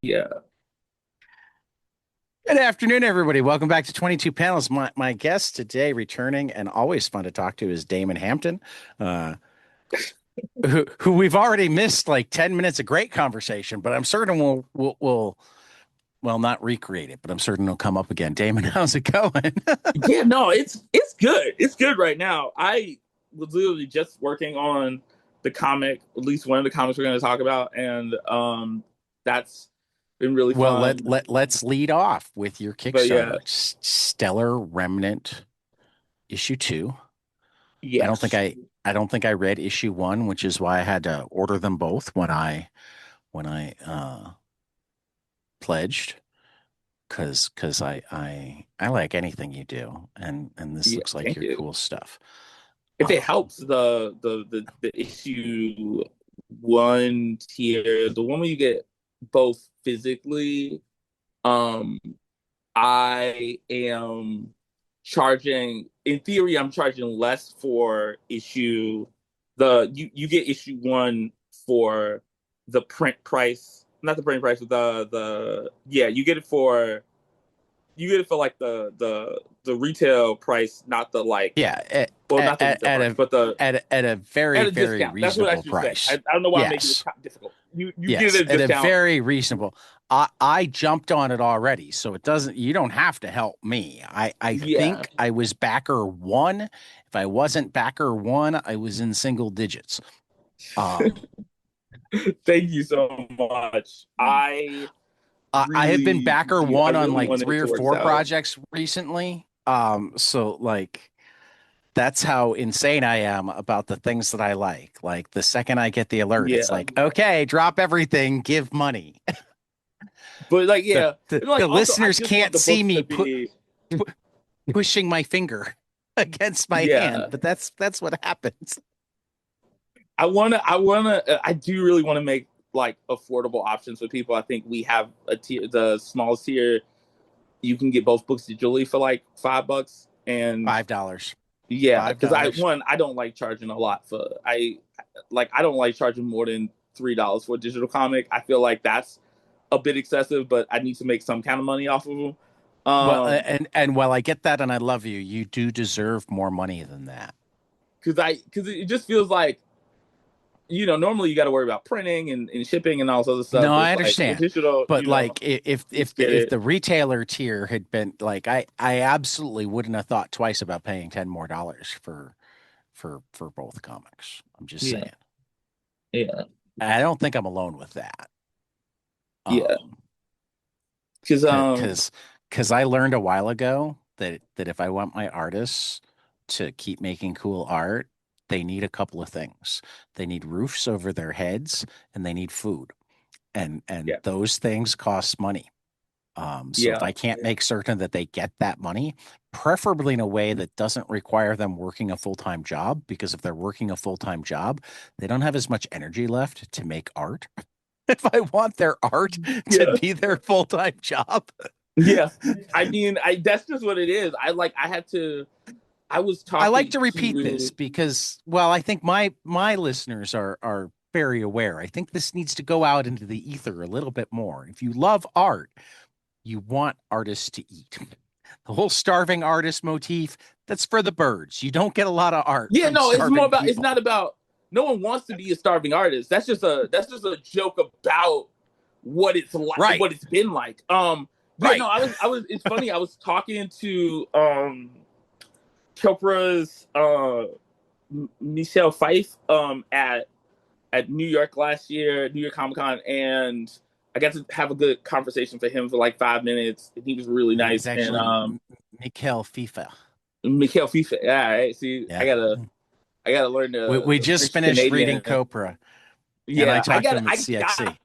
Yeah. Good afternoon, everybody. Welcome back to 22 Panels. My guest today, returning and always fun to talk to, is Daimon Hampton, uh, who we've already missed like 10 minutes of great conversation, but I'm certain we'll well not recreate it, but I'm certain it'll come up again. Damon, how's it going? Yeah, no, it's good. It's good right now. I was literally just working on the comic, at least one of the comics we're going to talk about, and that's been really Well, fun. let's lead off with your But yeah, Kickstarter, Stellar Remnant issue 2. I don't think yes. I don't think I read issue 1, which is why I had to order them both when I pledged. Because I like anything you do, and this Yeah, looks like thank your you. cool stuff. If it Um, helps, the issue one tier, the one where you get both physically, um, I am charging, in theory, I'm charging less for issue you get issue one for the print price, not the print price, but the yeah, you get it for like the retail price, not the like, yeah, well, not the retail at price, a but the at a very at a very discount. That's what I reasonable should say. price. I don't know why I'm making this Yes, difficult. You get it yes, at a at a discount. very reasonable. I jumped on it already, so it doesn't. You don't have to help me. I Yeah. think I was backer one. If I wasn't backer one, I was in single digits. Um, Thank you so much. I have been backer I one on really like wanted it three or to work four out. projects recently. So like that's how insane I am about the things that I like. Like the second I get the alert, it's Yeah, like, okay, drop everything, give money. but like, The yeah, the, and like, the also, I listeners just want can't the see books me to be, pushing my finger against my hand, yeah. but that's what happens. I do really want to make like affordable options for people. I think we have a tier, the smallest tier. You can get both books digitally for like $5, and $5. yeah, Five because dollars. I don't like charging a lot for I don't like charging more than $3 for a digital comic. I feel like that's a bit excessive, but I need to make some kind of money off of them. Well, Um, and while I get that and I love you, you do deserve more money than that. because it just feels like, normally you got to worry about printing and shipping and all this other stuff, No, but I it's like with understand. digital, But like just get if it. the retailer tier had been like I absolutely wouldn't have thought twice about paying 10 more dollars for both comics. I'm just Yeah, saying. yeah, I don't think I'm alone with that. yeah. Um Because cuz cuz I learned a while ago that if I want my artists to keep making cool art, they need a couple of things. They need roofs over their heads and they need food. And yeah, those things cost money. So if yeah, I can't make certain that they get that money, preferably in a way that doesn't require them working a full-time job, because if they're working a full-time job, they don't have as much energy left to make art. If I want their art to yeah, be their full-time job, yeah. I mean, I that's just what it is. I had to. I was I like talking to repeat this to. because, well, I think my listeners are very aware. I think this needs to go out into the ether a little bit more. If you love art, you want artists to eat. The whole starving artist motif, that's for the birds. You don't get a lot of art Yeah, from no, it's more starving about. It's people. not about. No one wants to be a starving artist. That's just a joke about what it's like, Right, what it's been like. Yeah, no, right. I was. It's funny. I was talking to Chopra's Michelle Fife at New York last year, New York Comic Con, and I got to have a good conversation for him for like 5 minutes. And he was really It was nice. And actually Mikhail FIFA. Mikhail Fife, yeah, right? See, I Yeah. gotta I gotta learn We the just French finished reading Canadian. Copra, and I Yeah, talked to him at CXC.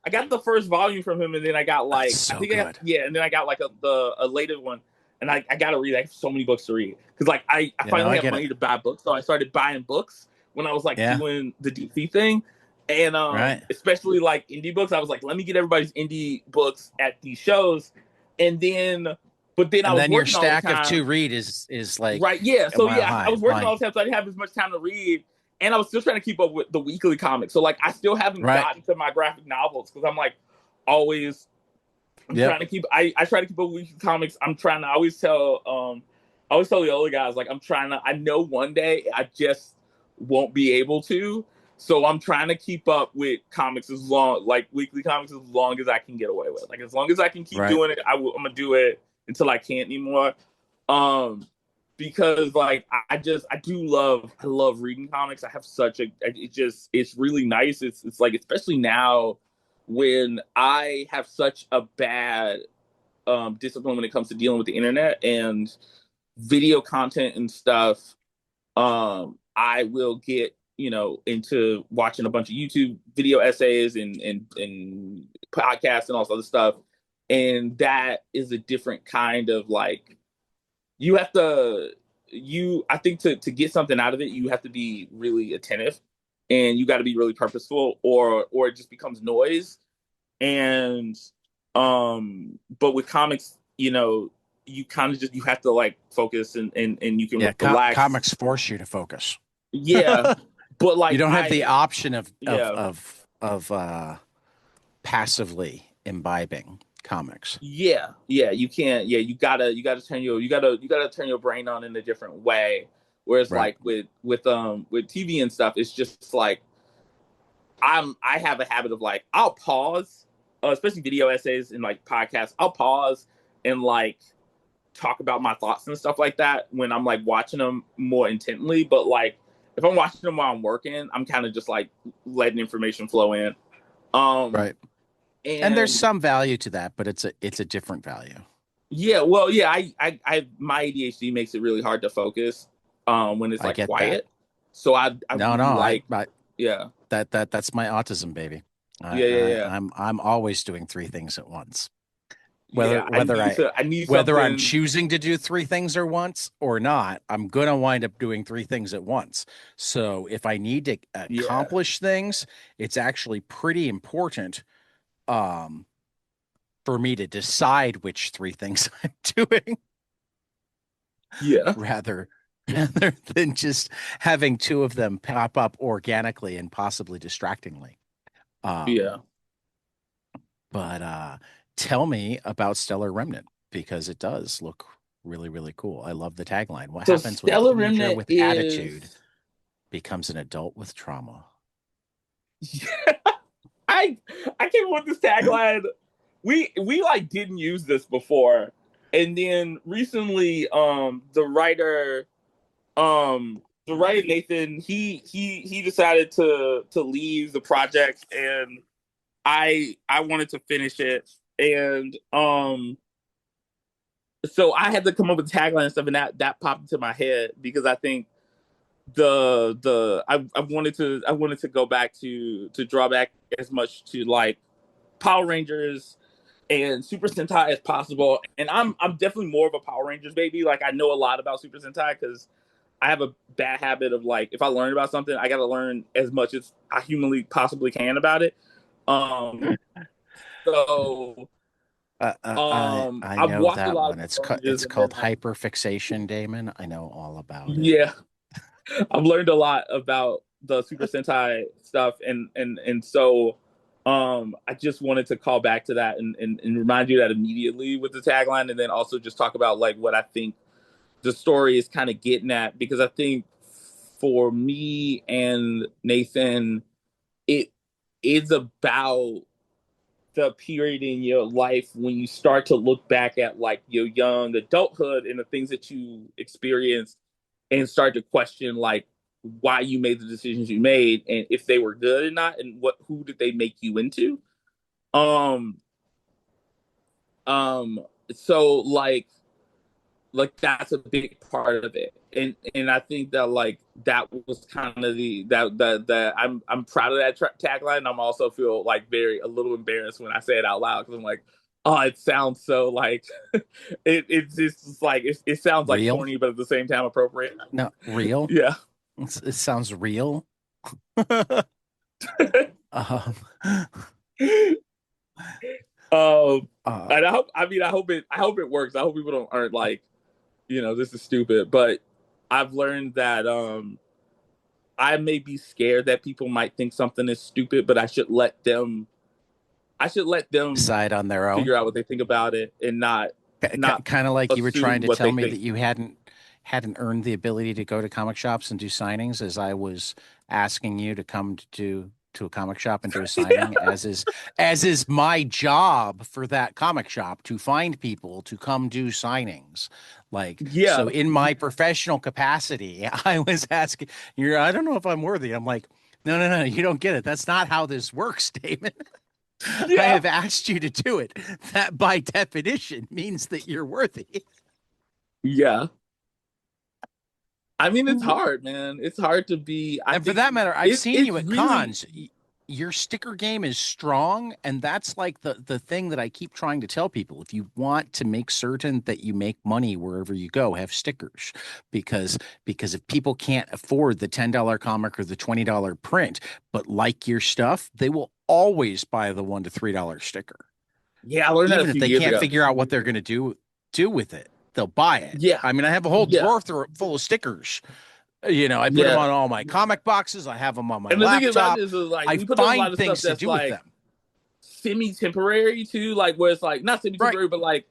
I got the first volume from him, and then I got That's like, I so think I got, good. yeah, and then I got like a later one, and I got to read. I have so many books to read because like I You know, finally I have get it. money to buy books, so I started buying books when I was like Yeah, doing the DC thing, and right. especially like indie books. I was like, let me get everybody's indie books at these shows, and then but then I And was then your working all the stack of time. two read is like Right. Yeah. a So mile yeah, I high. was working all Fine. the time, so I didn't have as much time to read, and I was still trying to keep up with the weekly comics. So like, I still haven't Right. gotten to my graphic novels because I'm like, always I'm Yep. trying to keep. I try to keep up with comics. I'm trying to. I always tell the other guys like I'm trying to. I know one day I just won't be able to. So I'm trying to keep up with comics as long, like weekly comics, as long as I can get away with. Like as long as I can keep Right. doing it, I'm gonna do it until I can't anymore. Um, because like I love reading comics. I have such a it's really nice. It's like especially now when I have such a bad discipline when it comes to dealing with the internet and video content and stuff. I will get into watching a bunch of YouTube video essays and podcasts and all this other stuff, and that is a different kind of like you have to I think to get something out of it you have to be really attentive and you got to be really purposeful or it just becomes noise and but with comics you kind of just you have to like focus and you can Yeah. relax. Comics force you to focus. Yeah, but You like don't have the I option of yeah passively imbibing comics. yeah you can't you gotta turn your brain on in a different way, whereas Right. like with TV and stuff it's just like I have a habit of like I'll pause, especially video essays and like podcasts. I'll pause and like talk about my thoughts and stuff like that when I'm like watching them more intently. But like if I'm watching them while I'm working, I'm kind of just like letting information flow in. Um, Right. And there's and some value to that, but it's a different value. yeah, well, yeah, I my ADHD makes it really hard to focus when it's I like get that. quiet. So I No, really no, like I yeah that's my autism, baby. yeah yeah yeah I'm always doing three things at once. Whether yeah. whether I I need whether I'm something. choosing to do three things at once or not, I'm gonna wind up doing three things at once. So if I need to Yeah accomplish things, it's actually pretty important um for me to decide which three things I'm doing yeah rather rather than just having two of them pop up organically and possibly distractingly. Um, yeah. but tell me about Stellar Remnant because it does look really, really cool. I love the tagline. What So happens when a Stellar teenager Remnant with attitude is becomes an adult with trauma? I I came up with this tagline. We like didn't use this before, and then recently, the writer Nathan, he decided to leave the project, and I wanted to finish it, and so I had to come up with a tagline and stuff, and that popped into my head because I think I wanted to go back to draw back as much to like Power Rangers and Super Sentai as possible. And I'm definitely more of a Power Rangers baby. Like I know a lot about Super Sentai because I have a bad habit of like if I learn about something, I got to learn as much as I humanly possibly can about it. Um, so I I've know watched a that lot of one. Power Rangers, It's and then called hyperfixation, Damon. I know all about it. yeah, I've learned a lot about the Super Sentai stuff, and so I just wanted to call back to that and remind you that immediately with the tagline, and then also just talk about like what I think the story is kind of getting at because I think for me and Nathan, it is about the period in your life when you start to look back at like your young adulthood and the things that you experienced and start to question like why you made the decisions you made and if they were good or not and what who did they make you into. um um so like that's a big part of it and I think that like that was kind of that I'm proud of that tagline. I'm also feel like very a little embarrassed when I say it out loud because I'm like oh it sounds so like it's just like it sounds like Real? corny but at the same time appropriate. No, real. Yeah. It sounds real. um, um uh, and I hope it works. I hope people don't aren't like this is stupid, but I've learned that I may be scared that people might think something is stupid, but I should let them I should let them decide on their own. figure out what they think about it and not Kind of like you were trying assume to what tell they me think. that you hadn't earned the ability to go to comic shops and do signings as I was asking you to come to a comic shop and do a signing, as is my job for that comic shop to find people to come do signings. Like, Yeah, so in my professional capacity, I was asking you're I don't know if I'm worthy. I'm like, no, no, no, you don't get it. That's not how this works, Damon. I yeah, have asked you to do it. That by definition means that you're worthy. yeah. I mean, it's hard, man. It's hard to be. I And for think that matter, I've seen you it's at really cons. Your sticker game is strong, and that's like the thing that I keep trying to tell people. If you want to make certain that you make money wherever you go, have stickers because if people can't afford the $10 comic or the $20 print, but like your stuff, they will always buy the $1 to $3 sticker. yeah. I learned that a Even if few they years can't ago. figure out what they're going to do with it, they'll buy it. Yeah, I mean, I have a whole yeah, drawer full of stickers. I put them yeah. on all my comic boxes. I have them on my And the thing about laptop. it is like I we put in a lot find of stuff things to that's do with like them. semi-temporary too, like where it's like not Right. semi-temporary, but like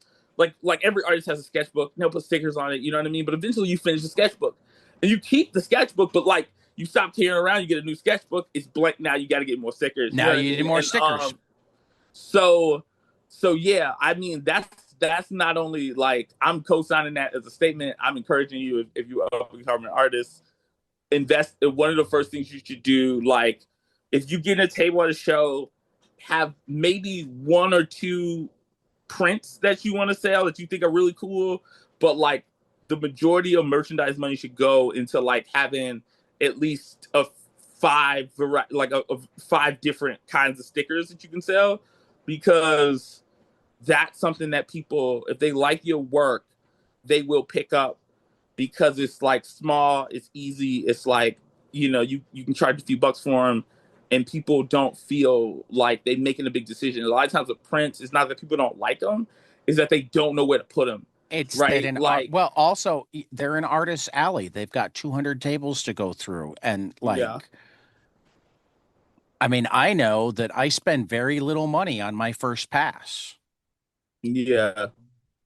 every artist has a sketchbook. They'll put stickers on it. You know what I mean? But eventually you finish the sketchbook, and you keep the sketchbook, but like you stop tearing around. You get a new sketchbook. It's blank now. You got to get more stickers. You Now know what I you need mean? more And stickers. so yeah. I mean that's not only like I'm co-signing that as a statement. I'm encouraging you if you become an artist, invest. One of the first things you should do, like if you get a table at a show, have maybe one or two prints that you want to sell that you think are really cool, but like the majority of merchandise money should go into like having at least a five different kinds of stickers that you can sell, because that's something that people, if they like your work, they will pick up, because it's like small, it's easy, it's like, you can charge a few bucks for them, and people don't feel like they're making a big decision. A lot of times with prints, it's not that people don't like them, is that they don't know where to put them, It's that right? in art. Like, Well, also they're in Artist Alley. They've got 200 tables to go through, and yeah, like, I mean, I know that I spend very little money on my first pass. yeah,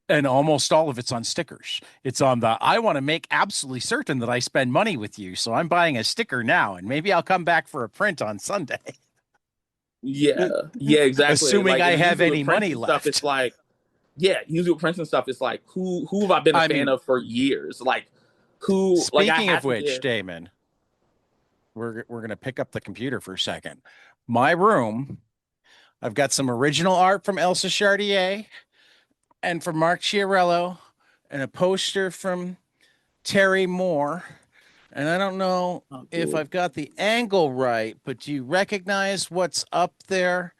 And almost all of it's on stickers. It's on the I want to make absolutely certain that I spend money with you. So I'm buying a sticker now, and maybe I'll come back for a print on Sunday, yeah, yeah, exactly. assuming Like, I and have usually with any prints money and stuff, it's left. like, yeah, usually with prints and stuff, it's like, who have I been a I fan mean, of for years? Like, who, like, I speaking of have to which, give. Damon, we're gonna pick up the computer for a second. My room, I've got some original art from Elsa Chartier and from Mark Chiarello, and a poster from Terry Moore. And I don't know Oh, if cool. I've got the angle right, but do you recognize what's up there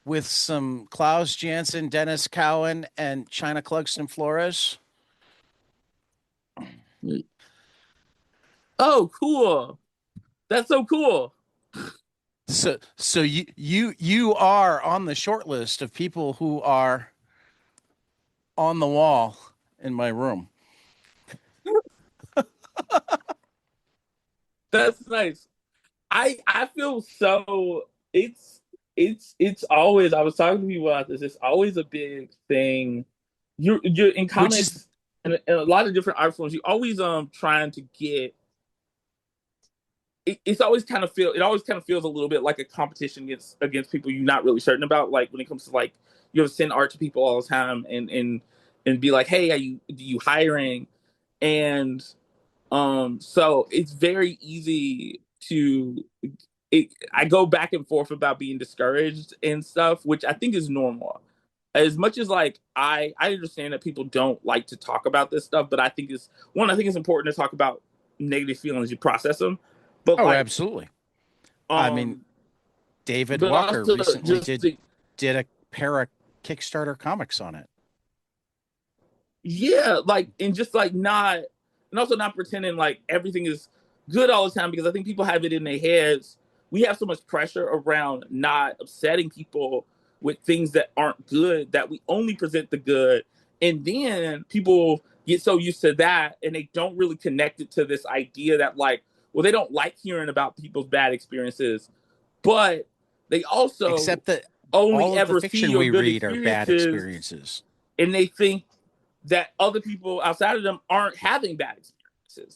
with some Klaus Janson, Dennis Cowan, and China Clugston Flores? Oh, cool. That's so cool. So you are on the short list of people who are on the wall in my room. That's nice. I feel so. It's always. I was talking to people about this. It's always a big thing. You're in Which is comics and a lot of different art forms. You always trying to get. It's always kind of feel. It always kind of feels a little bit like a competition against people you're not really certain about. Like when it comes to like you have to send art to people all the time and be like, hey, are you hiring? And so it's very easy to I go back and forth about being discouraged and stuff, which I think is normal. As much as like I understand that people don't like to talk about this stuff, but I think it's important to talk about negative feelings, you process them. But oh, like absolutely. I mean, um David but Walker also recently just did a pair of Kickstarter comics on it. yeah, like and just like not and also not pretending like everything is good all the time, because I think people have it in their heads. We have so much pressure around not upsetting people with things that aren't good that we only present the good. And then people get so used to that and they don't really connect it to this idea that like, well, they don't like hearing about people's bad experiences, but they also Except that only all of the ever see fiction your we good read are bad experiences, experiences. and they think that other people outside of them aren't having bad experiences.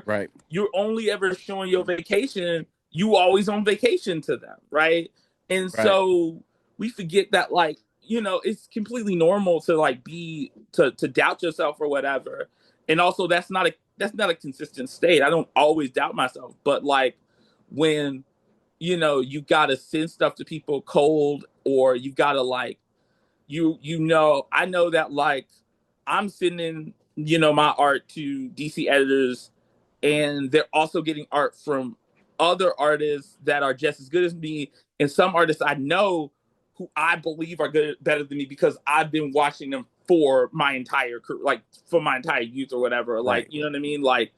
Right. You're only ever showing your vacation. You always on vacation to them, right? And Right. so we forget that, like, it's completely normal to like to doubt yourself or whatever. And also that's not a consistent state. I don't always doubt myself, but like when you gotta send stuff to people cold, or you gotta like I know that like I'm sending my art to DC editors, and they're also getting art from other artists that are just as good as me, and some artists I know who I believe are good better than me because I've been watching them for my entire career, like for my entire youth or whatever. Like, Right. you know what I mean? Like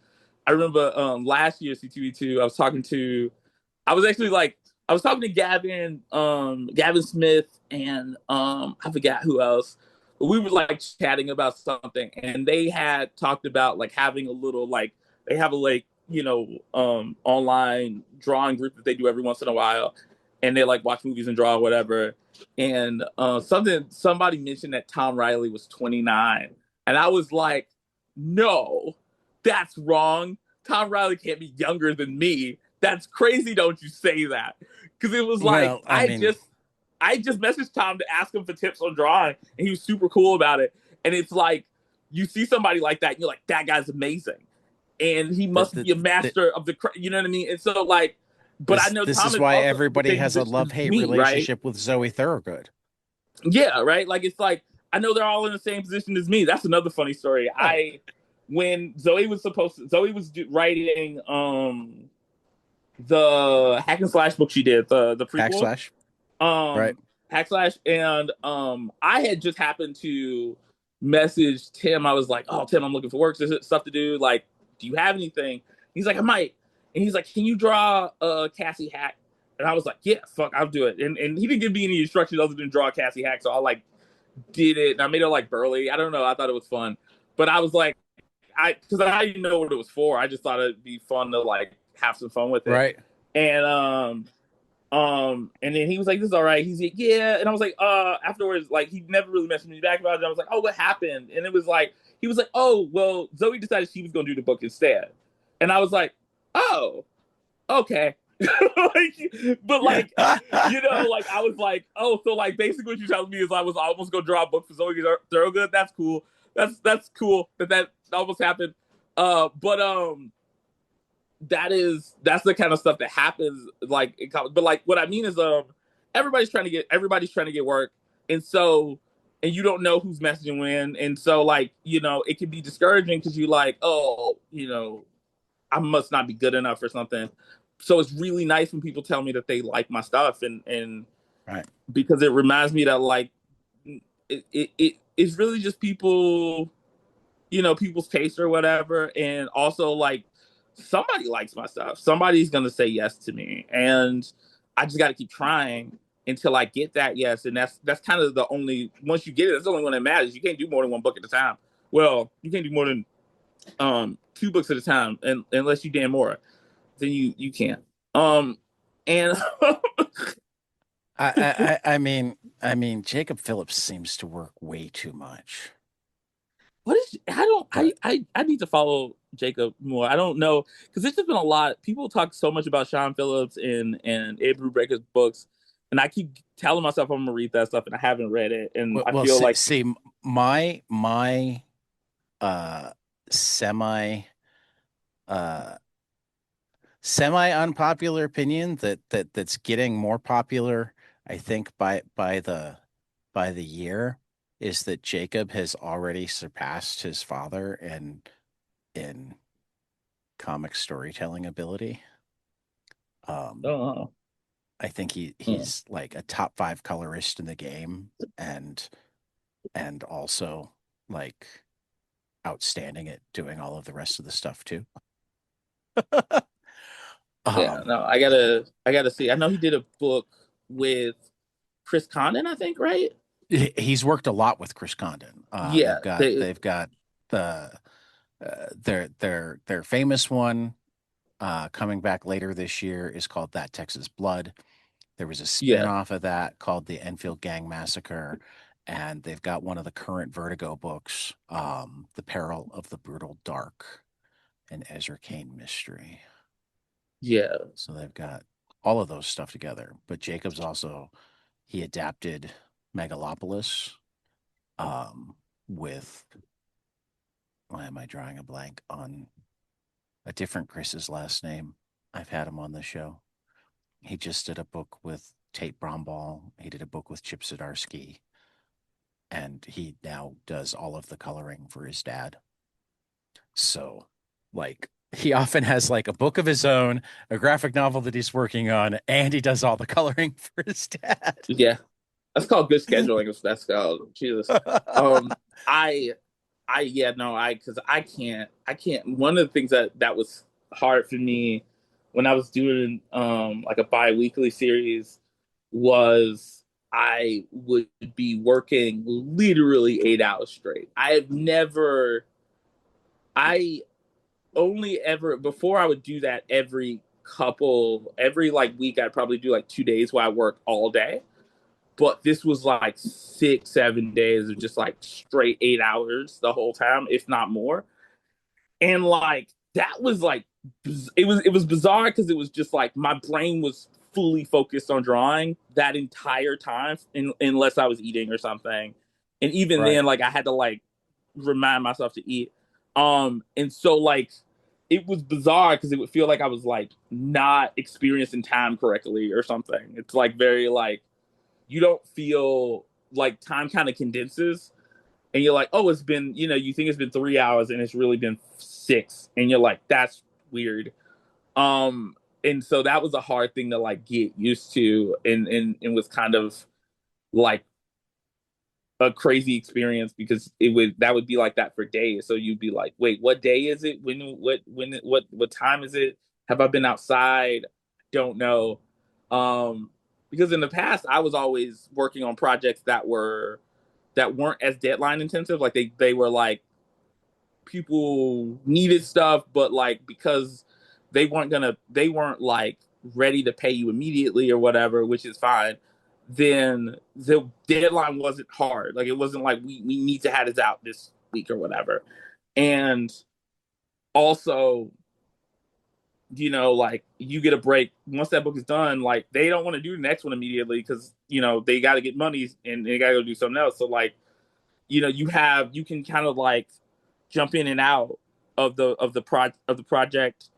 I remember last year CTV2, I was actually like I was talking to Gavin Smith, and I forgot who else. But we were like chatting about something, and they had talked about like having a little like they have a like online drawing group that they do every once in a while, and they like watch movies and draw or whatever. And somebody mentioned that Tom Riley was 29, and I was like, no, that's wrong. Tom Riley can't be younger than me. That's crazy. Don't you say that? Because it was like Well, I mean, I just messaged Tom to ask him for tips on drawing, and he was super cool about it. And it's like you see somebody like that, and you're like, that guy's amazing, and he the, must the, be a the, master of the. You know what I mean? And so like, but I know this Tom is is why also in the everybody same has a position as love-hate me, right? relationship with Zoe Thorogood. Yeah, right. Like it's like I know they're all in the same position as me. That's another funny story. Right. When Zoe was writing the hack and slash book she did, the prequel, Backslash. Right. um hack slash, and I had just happened to message Tim. I was like, oh Tim, I'm looking for work, there's stuff to do, like, do you have anything? He's like, I might. And he's like, can you draw Cassie Hack? And I was like, yeah, fuck, I'll do it. And he didn't give me any instructions other than draw Cassie Hack, so I like did it, and I made her like burly. I don't know, I thought it was fun, but I was like, because I didn't know what it was for. I just thought it'd be fun to like have some fun with it. Right. And and then he was like, this is all right. He's like, yeah. And I was like, afterwards, like, he never really messaged me back about it. I was like, oh, what happened? And it was like, he was like, oh, well, Zoe decided she was going to do the book instead. And I was like, oh, okay. Like, but like, like, I was like, oh, so like, basically what you're telling me is I was almost going to draw a book for Zoe Thorogood. That's cool. That's cool that almost happened. But that's the kind of stuff that happens like in college. But like what I mean is everybody's trying to get work, and so and you don't know who's messaging when, and so like it can be discouraging because you like, oh, I must not be good enough or something. So it's really nice when people tell me that they like my stuff, and Right. because it reminds me that like it's really just people, people's taste or whatever. And also like somebody likes my stuff. Somebody's gonna say yes to me. And I just gotta keep trying until I get that yes. And that's kind of the only once you get it, that's the only one that matters. You can't do more than one book at a time. Well, you can't do more than two books at a time, and unless you Dan Mora, then you can't. And I mean, Jacob Phillips seems to work way too much. what is I don't But I need to follow Jacob more. I don't know because there's just been a lot. People talk so much about Sean Phillips and Ed Brubaker's books, and I keep telling myself I'm gonna read that stuff, and I haven't read it, and I well, feel like my uh semi uh semi unpopular opinion that's getting more popular, I think by the year, is that Jacob has already surpassed his father in comic storytelling ability. Um, oh, I think oh, he's like a top five colorist in the game, and also like outstanding at doing all of the rest of the stuff too. yeah, Um, no, I gotta see. I know he did a book with Chris Condon, I think, right? he's worked a lot with Chris Condon. Yeah, They've got the their famous one coming back later this year is called That Texas Blood. There was a Yeah. spin-off of that called the Enfield Gang Massacre, and they've got one of the current Vertigo books, The Peril of the Brutal Dark, an Ezra Kane mystery. Yeah. So they've got all of those stuff together. But Jacobs also he adapted Megalopolis with why am I drawing a blank on a different Chris's last name? I've had him on the show. He just did a book with Tate Bromball. He did a book with Chip Zdarsky, and he now does all of the coloring for his dad. So, like, he often has like a book of his own, a graphic novel that he's working on, and he does all the coloring for his dad. Yeah. That's called good scheduling. That's called Jesus. Um, I, yeah, no, because I can't. One of the things that was hard for me when I was doing like a bi-weekly series was I would be working literally 8 hours straight. I only ever before I would do that every like week I'd probably do like 2 days where I work all day, but this was like 6 7 days of just like straight 8 hours the whole time, if not more. And like that was like it was bizarre because it was just like my brain was fully focused on drawing that entire time unless I was eating or something. And even Right. then like I had to like remind myself to eat. And so like it was bizarre because it would feel like I was like not experiencing time correctly or something. It's like very like you don't feel like time kind of condenses and you're like, oh, it's been, you think it's been 3 hours and it's really been 6. And you're like, that's weird. And so that was a hard thing to like get used to and was kind of like a crazy experience because that would be like that for days. So you'd be like, wait, what day is it? What time is it? Have I been outside? Don't know. Because in the past I was always working on projects that weren't as deadline intensive. Like they were like people needed stuff, but like because they weren't like ready to pay you immediately or whatever, which is fine. Then the deadline wasn't hard. Like it wasn't like we need to have this out this week or whatever. And also, like you get a break once that book is done. Like they don't want to do the next one immediately because they got to get money and they got to go do something else. So like you can kind of like jump in and out of the project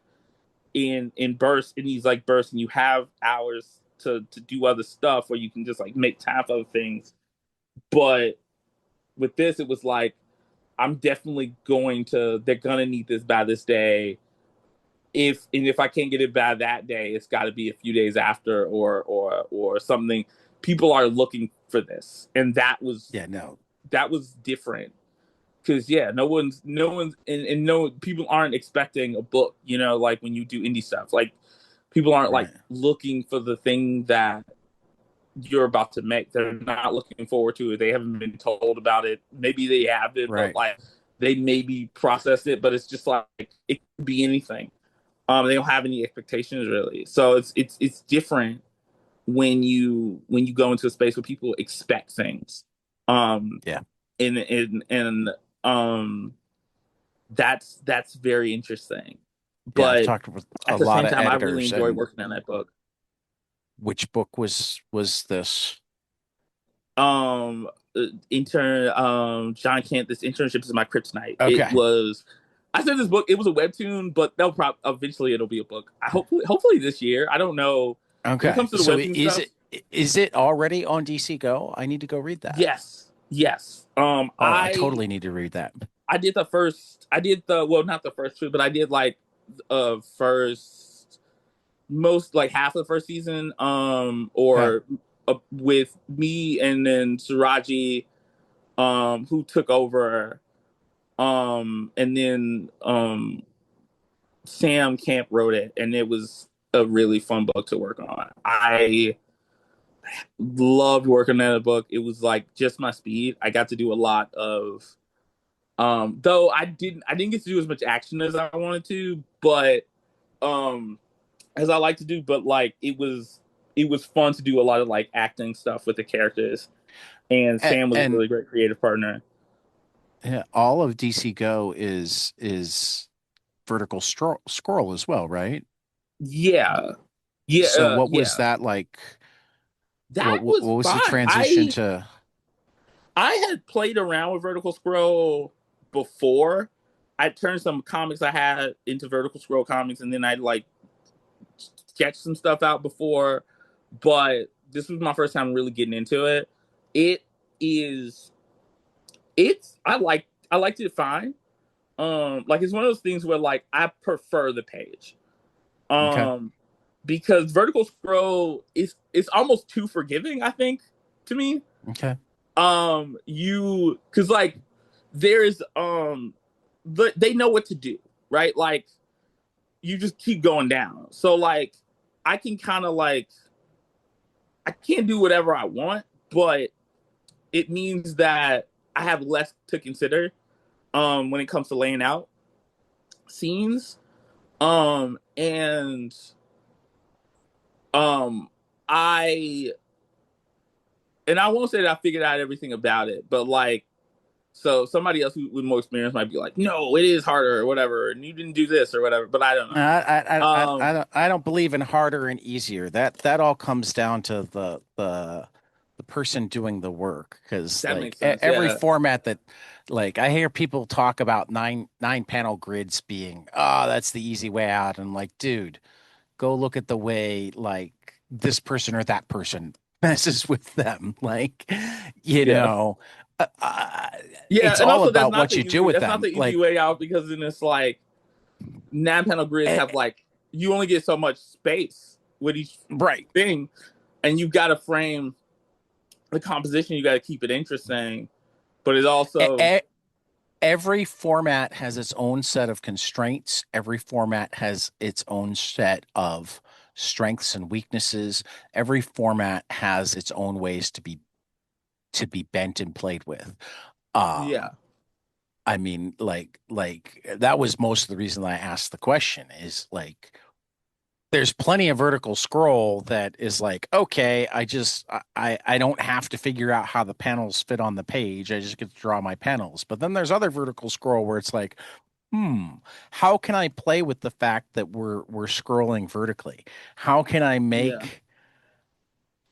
in bursts in these like bursts, and you have hours to do other stuff, or you can just like make time for other things. But with this, it was like I'm definitely they're gonna need this by this day. If I can't get it by that day, it's got to be a few days after or something. People are looking for this, and Yeah, no. that was different because yeah, no one's and no people aren't expecting a book. Like when you do indie stuff, like people aren't like Right. looking for the thing that you're about to make. They're not looking forward to it. They haven't been told about it. Maybe they have it, but Right. like they maybe processed it, but it's just like it could be anything. They don't have any expectations really, so it's different when you go into a space where people expect things. Um, Yeah. and that's very interesting. Yeah, I've But talked with a at the lot same of time, I really editors. enjoy And working on that book. which book was this? Um, Jon Kent. This internship is my kryptonite. It Okay. was. I said this book. It was a webtoon, but they'll probably eventually it'll be a book. I hopefully this year. I don't know. When it Okay. comes to the So webtoon stuff, is it already on DC Go? I need to go read that. yes, yes. Oh, I totally need to read that. I did the well, not the first two, but I did like first most like half of the first season Okay. or with me and then Suraji who took over and then Sam Camp wrote it, and it was a really fun book to work on. I loved working on a book. It was like just my speed. I got to do a lot of though I didn't get to do as much action as I wanted to, but um as I like to do, but like it was fun to do a lot of like acting stuff with the characters. And Sam was a And really great creative partner. yeah, all of DC Go is vertical scroll as well, right? Yeah, yeah, So what was yeah. that like? That was What was the fun. transition to? I had played around with vertical scroll before. I turned some comics I had into vertical scroll comics, and then I'd like sketch some stuff out before. But this was my first time really getting into it. It is. It's. I liked it fine. Like it's one of those things where like I prefer the page. Okay, Um, because vertical scroll is it's almost too forgiving, I think, to me. okay, You because like there's they know what to do, right? Like you just keep going down. So like I can kind of like I can't do whatever I want, but it means that I have less to consider when it comes to laying out scenes. And um I I won't say that I figured out everything about it, but like so somebody else who with more experience might be like, no, it is harder or whatever, and you didn't do this or whatever. But I don't know. I don't believe in harder and easier. That all comes down to the person doing the work because That like makes sense. every Yeah, format that like I hear people talk about nine panel grids being that's the easy way out and like dude go look at the way like this person or that person messes with them like you yeah, know yeah. it's And all also, about what you do with that's not them the easy like way out because then it's like 9 panel grids eh, have like you only get so much space with each right. thing, and you've got to frame the composition. You got to keep it interesting, but it E- also e- every format has its own set of constraints. Every format has its own set of strengths and weaknesses. Every format has its own ways to be bent and played with. yeah, Um, I mean, like that was most of the reason I asked the question is like there's plenty of vertical scroll that is like, okay, I don't have to figure out how the panels fit on the page. I just get to draw my panels. But then there's other vertical scroll where it's like, how can I play with the fact that we're scrolling vertically? How can I yeah. make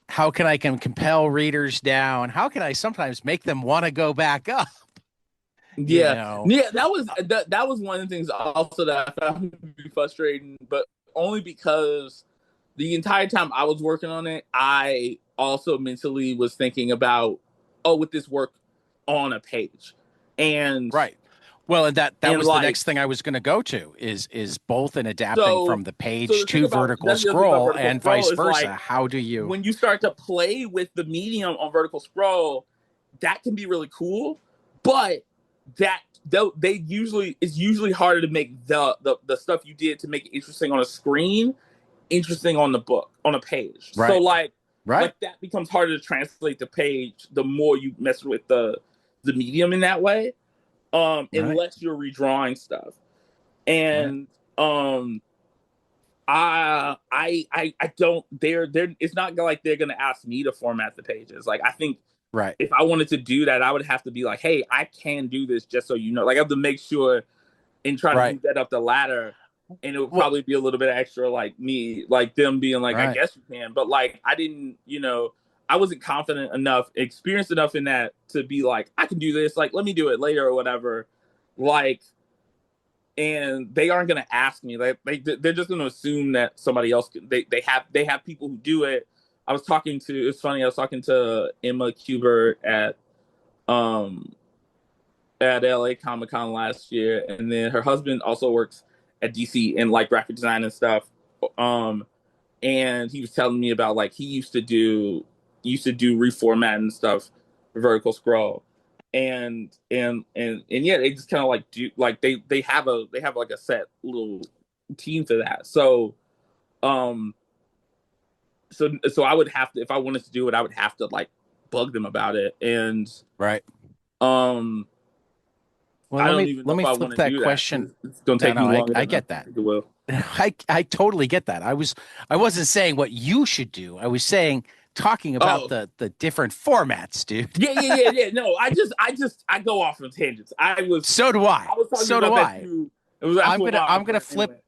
how can I can compel readers down? How can I sometimes make them want to go back up? You Yeah, know, yeah, that was one of the things also that I found to be frustrating, but only because the entire time I was working on it, I also mentally was thinking about, oh, would this work on a page? And right. Well, and that and was the like next thing I was going to go to is both in adapting so from the so page the thing to about vertical that's the other thing about scroll vertical and scroll vice is like versa. How do you? when you start to play with the medium on vertical scroll, that can be really cool, but that they usually it's usually harder to make the stuff you did to make it interesting on a screen interesting on the book on a page. So Right, right, like that becomes harder to translate the page the more you mess with the medium in that way, right, unless you're redrawing stuff. right, And um I don't they're it's not like they're gonna ask me to format the pages. Like I think right, if I wanted to do that, I would have to be like, hey, I can do this just so you know. Like I have to make sure and try to right. move that up the ladder. And it would Well, probably be a little bit extra like me, like them being like, I right. guess you can. But like I didn't, I wasn't confident enough, experienced enough in that to be like, I can do this, like let me do it later or whatever. Like and they aren't going to ask me. They're just going to assume that somebody else can, they have people who do it. I was talking to it's funny I was talking to Emma Kubert um at LA Comic Con last year, and then her husband also works at DC in like graphic design and stuff. Um, and he was telling me about like he used to do reformat and stuff for Vertical Scroll, and yeah, they just kind of like do like they have like a set little team for that. Um, so I would have to if I wanted to do it, I would have to like bug them about it, and Right. um Well, I don't even know let if me I want flip to that do that. question. It's going to No, take no, me longer I than I get that. think it will. I totally get that. I wasn't saying what you should do. I was saying talking about Oh, the different formats, dude. yeah. No, I go off on tangents. So do I. I was talking So do about that I. too. It was after a while, I'm gonna but flip anyway.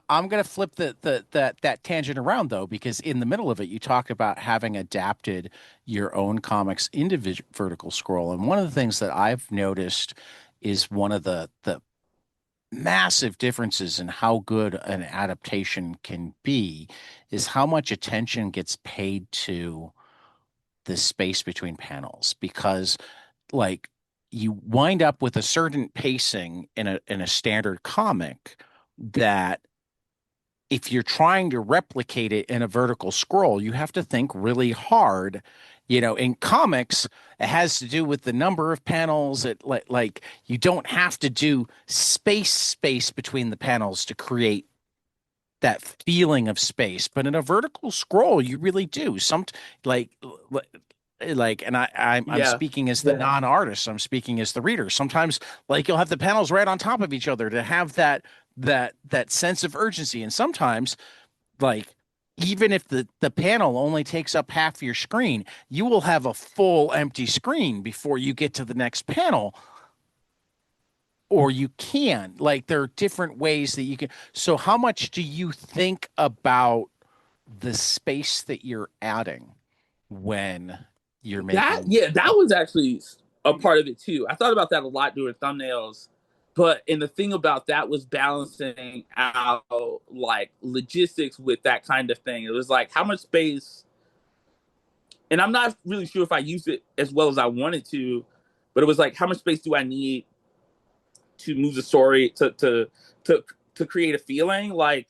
I'm gonna flip that tangent around though, because in the middle of it, you talk about having adapted your own comics into Vertical Scroll, and one of the things that I've noticed is one of the massive differences in how good an adaptation can be is how much attention gets paid to the space between panels, because like you wind up with a certain pacing in a standard comic that if you're trying to replicate it in a vertical scroll, you have to think really hard. In comics, it has to do with the number of panels. It like you don't have to do space between the panels to create that feeling of space. But in a vertical scroll, you really do. Like and I'm Yeah. speaking as the non-artist. I'm speaking as the reader. Sometimes like you'll have the panels right on top of each other to have that sense of urgency. And sometimes like even if the panel only takes up half your screen, you will have a full empty screen before you get to the next panel, or you can. Like there are different ways that you can. So how much do you think about the space that you're adding when you're making? That was actually a part of it too. I thought about that a lot doing thumbnails, and the thing about that was balancing out like logistics with that kind of thing. It was like how much space, and I'm not really sure if I used it as well as I wanted to, but it was like how much space do I need to move the story to to create a feeling. Like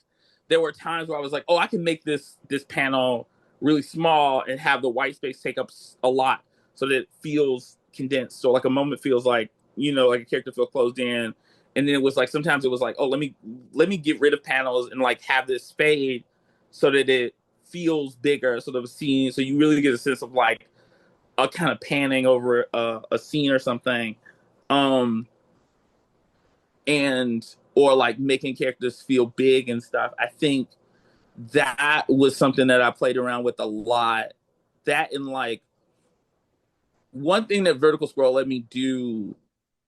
there were times where I was like, oh, I can make this panel really small and have the white space take up a lot so that it feels condensed. So like a moment feels like, like a character feels closed in. And then it was like sometimes it was like, oh, let me get rid of panels and like have this fade so that it feels bigger, so the scene, so you really get a sense of like a kind of panning over a scene or something. Um, and or like making characters feel big and stuff. I think that was something that I played around with a lot. That and like one thing that Vertical Scroll let me do,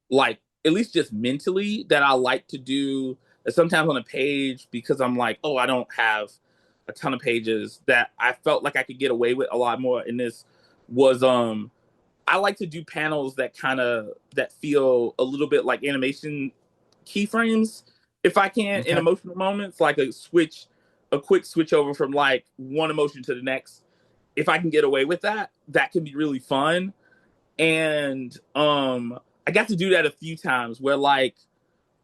like at least just mentally, that I like to do is sometimes on a page because I'm like, oh, I don't have a ton of pages, that I felt like I could get away with a lot more in this was I like to do panels that feel a little bit like animation keyframes if I can in Okay. emotional moments, like a quick switch over from like one emotion to the next. If I can get away with that, that can be really fun. And I got to do that a few times where like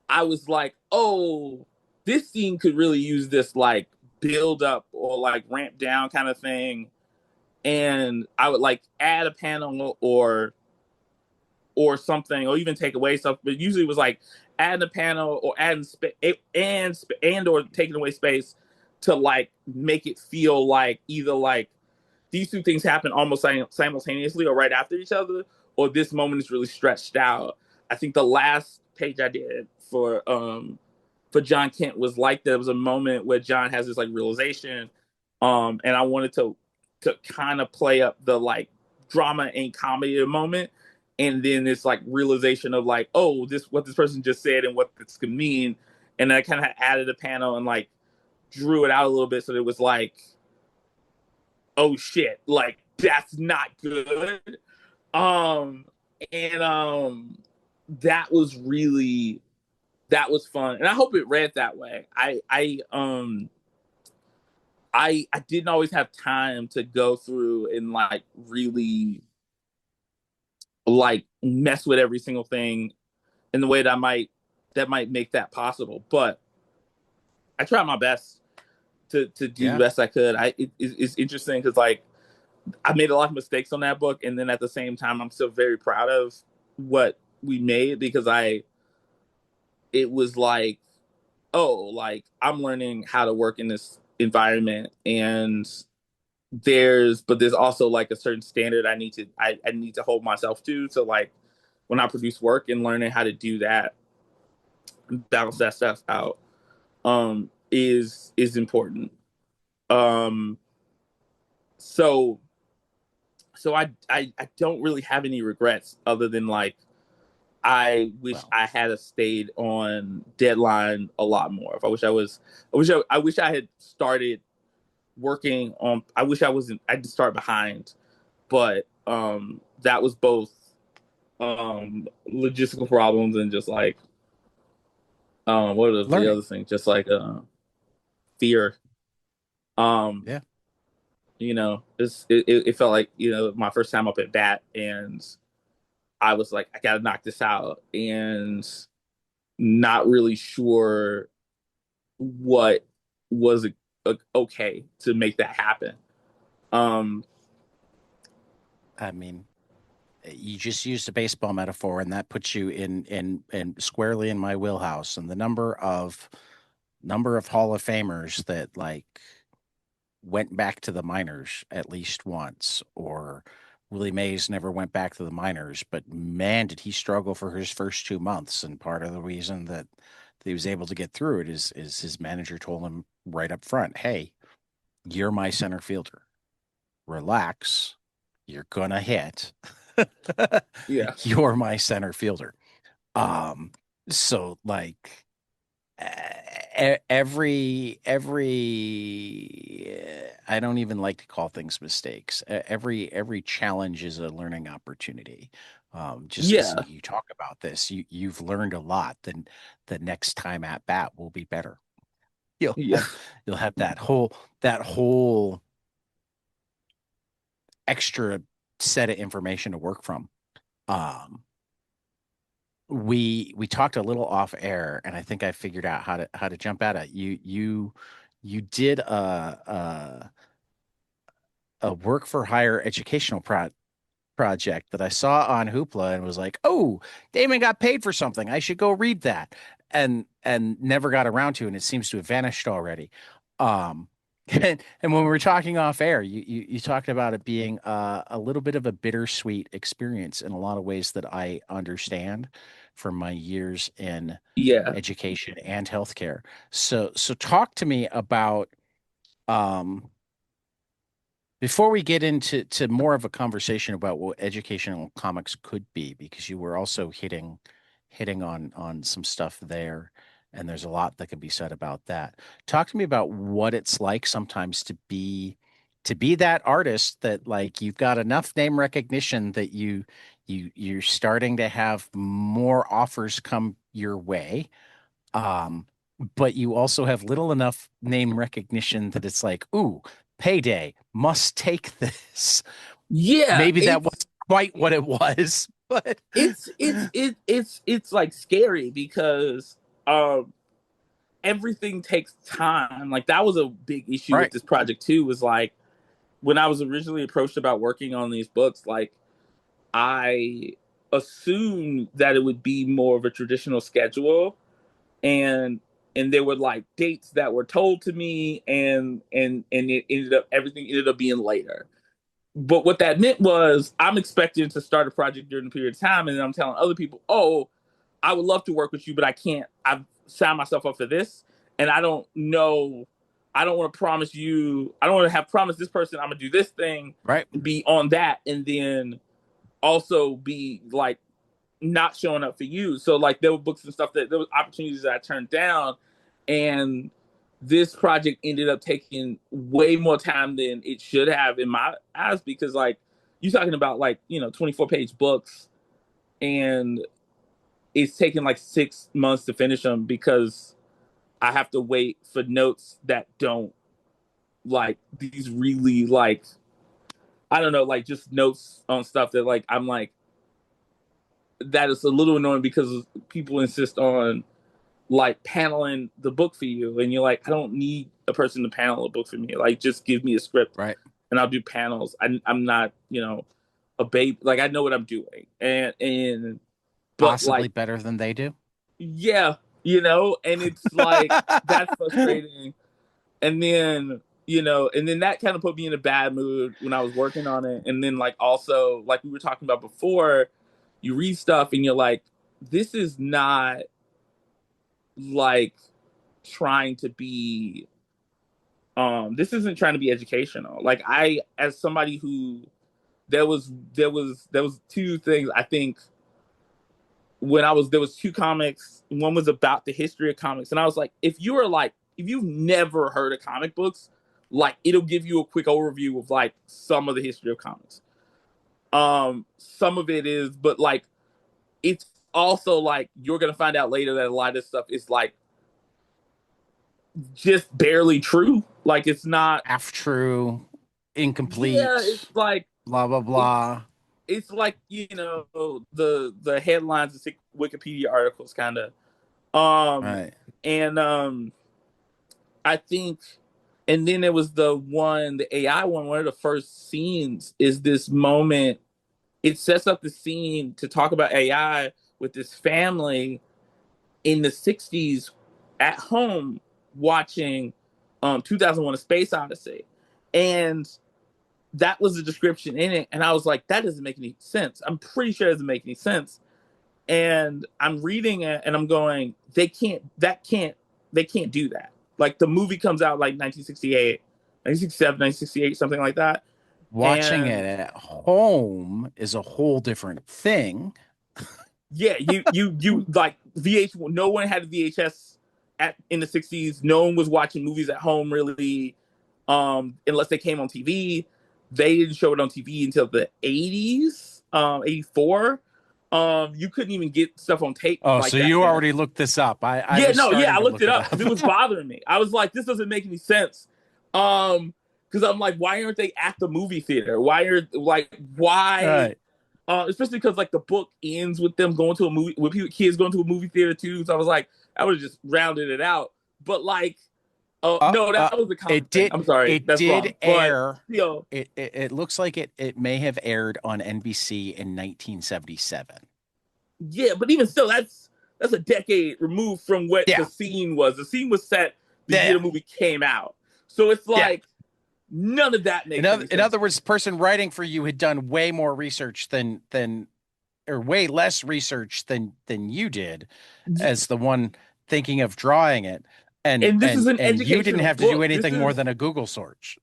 I was like, oh, this scene could really use this like build up or like ramp down kind of thing. And I would like add a panel or something, or even take away stuff. But usually it was like adding a panel or adding and or taking away space to like make it feel like either like these two things happen almost simultaneously or right after each other, or this moment is really stretched out. I think the last page I did for Jon Kent was like there was a moment where Jon has this like realization, and I wanted to kind of play up the like drama and comedy moment, and then this like realization of like, oh, this what this person just said and what this could mean, and I kind of added a panel and like drew it out a little bit so that it was like, oh shit, like that's not good. Um, and that was really that was fun, and I hope it read that way. I didn't always have time to go through and like really like mess with every single thing in the way that might make that possible. But I tried my best to do the Yeah. best I could. It's interesting because like I made a lot of mistakes on that book, and then at the same time, I'm still very proud of what we made because it was like, oh, like I'm learning how to work in this environment, and there's also like a certain standard I need to hold myself to. So like when I produce work and learning how to do that, balance that stuff out. is important. Um, so I don't really have any regrets other than like I wish Well, I had stayed on deadline a lot more. If I wish I was, I wish I had started working on. I wish I wasn't. I had to start behind, but that was both logistical problems and just like what are the learning. other things? Just like fear. Um, Yeah. it felt like my first time up at bat, and I was like, I gotta knock this out, and not really sure what was okay to make that happen. Um, I mean, you just used a baseball metaphor, and that puts you in squarely in my wheelhouse. And the number of Hall of Famers that like went back to the minors at least once, or Willie Mays never went back to the minors, but man, did he struggle for his first 2 months. And part of the reason that he was able to get through it is his manager told him right up front, "Hey, you're my center fielder. Relax. You're gonna hit. yeah, You're my center fielder." Um, so like I don't even like to call things mistakes. Every challenge is a learning opportunity. Just listening yeah, to you talk about this, you've learned a lot. Then the next time at bat will be better. You'll yeah, you'll have that whole extra set of information to work from. Um, we talked a little off air, and I think I figured out how to jump at it. You did a work for hire educational project that I saw on Hoopla and was like, "Oh, Daimon got paid for something. I should go read that." And never got around to, and it seems to have vanished already. Um, and when we were talking off air, you talked about it being a little bit of a bittersweet experience in a lot of ways that I understand from my years in yeah, education and healthcare. So talk to me about um before we get into more of a conversation about what educational comics could be, because you were also hitting on some stuff there, and there's a lot that can be said about that. Talk to me about what it's like sometimes to be that artist that like you've got enough name recognition that you're starting to have more offers come your way, um, but you also have little enough name recognition that it's like, ooh, payday, must take this. yeah. Maybe that wasn't quite what it was, but It's like scary because um everything takes time. Like that was a big issue with right, this project too. Was like when I was originally approached about working on these books, like I assumed that it would be more of a traditional schedule, and there were like dates that were told to me, and it ended up everything ended up being later. But what that meant was I'm expected to start a project during a period of time, and then I'm telling other people, "Oh, I would love to work with you, but I can't. I've signed myself up for this, and I don't know. I don't want to promise you. I don't want to have promised this person I'm gonna do this thing, right. be on that, and then also be like not showing up for you." So like there were books and stuff that there was opportunities that I turned down, and this project ended up taking way more time than it should have in my eyes because like you're talking about like 24-page books, and it's taken like 6 months to finish them because I have to wait for notes that don't like these really like I don't know like just notes on stuff that like I'm like that is a little annoying because people insist on like paneling the book for you, and you're like, I don't need a person to panel a book for me. Like, just give me a script, Right. and I'll do panels. I'm not, a babe. Like, I know what I'm doing, and but Possibly like, better than they do. yeah, and it's like that's frustrating. And then and then that kind of put me in a bad mood when I was working on it. And then like also like we were talking about before, you read stuff and you're like, this is not like trying to be this isn't trying to be educational. Like I as somebody who there was two things I think when I was there was two comics. One was about the history of comics, and I was like, if you've never heard of comic books, like it'll give you a quick overview of like some of the history of comics. Some of it is, but like it's also like you're gonna find out later that a lot of this stuff is like just barely true. Like it's not Half true, yeah, it's incomplete, like blah blah it's blah. it's like the headlines of Wikipedia articles kind of um Right. and I think and then there was the AI one of the first scenes is this moment. It sets up the scene to talk about AI with this family in the 60s at home watching 2001 A Space Odyssey. And that was the description in it. And I was like, that doesn't make any sense. I'm pretty sure it doesn't make any sense. And I'm reading it and I'm going, they can't do that. Like the movie comes out like 1968, 1967, 1968, something like that. Watching it And at home is a whole different thing. yeah, you like no one had VHS in the 60s. No one was watching movies at home really, unless they came on TV. They didn't show it on TV until the 80s, 84. You couldn't even get stuff on tape Oh, so like that you then. already looked this up. I Yeah, was no, yeah, starting I to looked look it it up up. because it was bothering me. I was like, this doesn't make any sense. Because I'm like, why aren't they at the movie theater? Why? Right. Especially because like the book ends with them going to a movie with kids going to a movie theater too. So I was like, I would have just rounded it out. But like, Uh, no, uh, that was the comic it thing. did I'm sorry, it that's did wrong. But air. still, It looks like it may have aired on NBC in 1977. yeah. But even still, that's a decade removed from what the Yeah. scene was. The scene was set the year Yeah. the movie came out. So it's Yeah. like none of that makes any In sense. other words, the person writing for you had done way more research than or way less research than you did as the one thinking of drawing it. And this is an And you didn't educational have to do book. This anything more is than a Google search.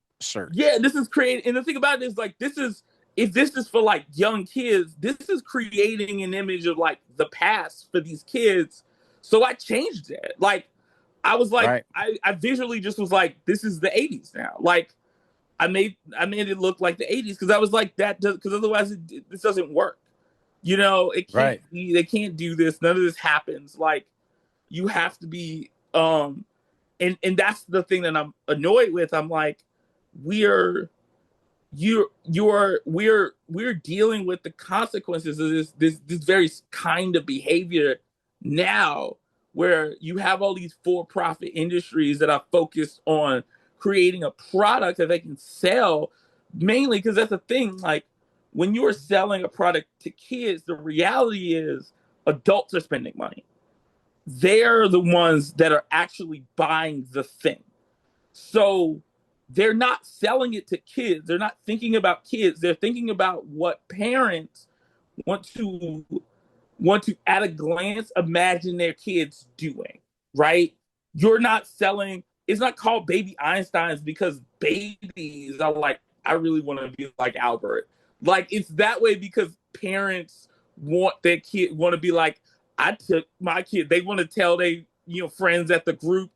yeah, this is creating. And the thing about it is like this is if this is for like young kids, this is creating an image of like the past for these kids. So I changed it. Like I was like, Right. I visually just was like, this is the 80s now. Like I made it look like the 80s because I was like that because otherwise this doesn't work. It can't Right. be. They can't do this. None of this happens. Like you have to be. And that's the thing that I'm annoyed with. I'm like, we're we're dealing with the consequences of this very kind of behavior now where you have all these for-profit industries that are focused on creating a product that they can sell mainly because that's the thing like when you're selling a product to kids the reality is adults are spending money. They're the ones that are actually buying the thing. So they're not selling it to kids. They're not thinking about kids. They're thinking about what parents want to at a glance imagine their kids doing, right? You're not selling it's not called baby Einsteins because babies are like I really want to be like Albert. Like it's that way because parents want their kid want to be like I took my kid. They want to tell they friends at the group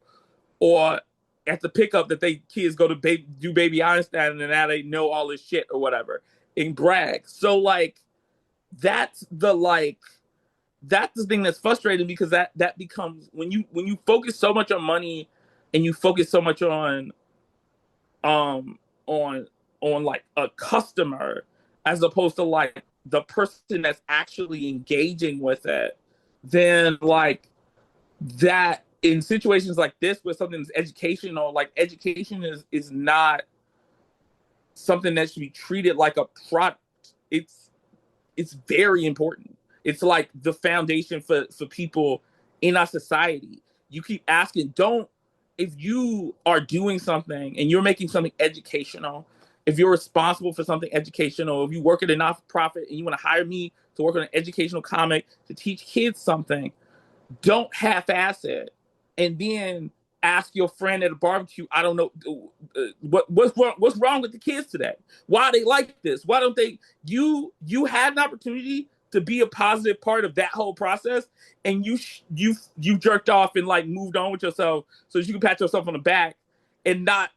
or at the pickup that they kids go to do baby Einstein and now they know all this shit or whatever and brag. So like that's the like that's the thing that's frustrating because that becomes when you focus so much on money and you focus so much um on like a customer as opposed to like the person that's actually engaging with it, then like that in situations like this where something's educational, like education is not something that should be treated like a product. It's very important. It's like the foundation for people in our society. You keep asking, don't if you are doing something and you're making something educational, if you're responsible for something educational, if you work at a not-for-profit and you want to hire me to work on an educational comic to teach kids something, don't half-ass it and then ask your friend at a barbecue, I don't know, what's wrong with the kids today? Why are they like this? Why don't they? You had an opportunity to be a positive part of that whole process, and you jerked off and like moved on with yourself so that you can pat yourself on the back and not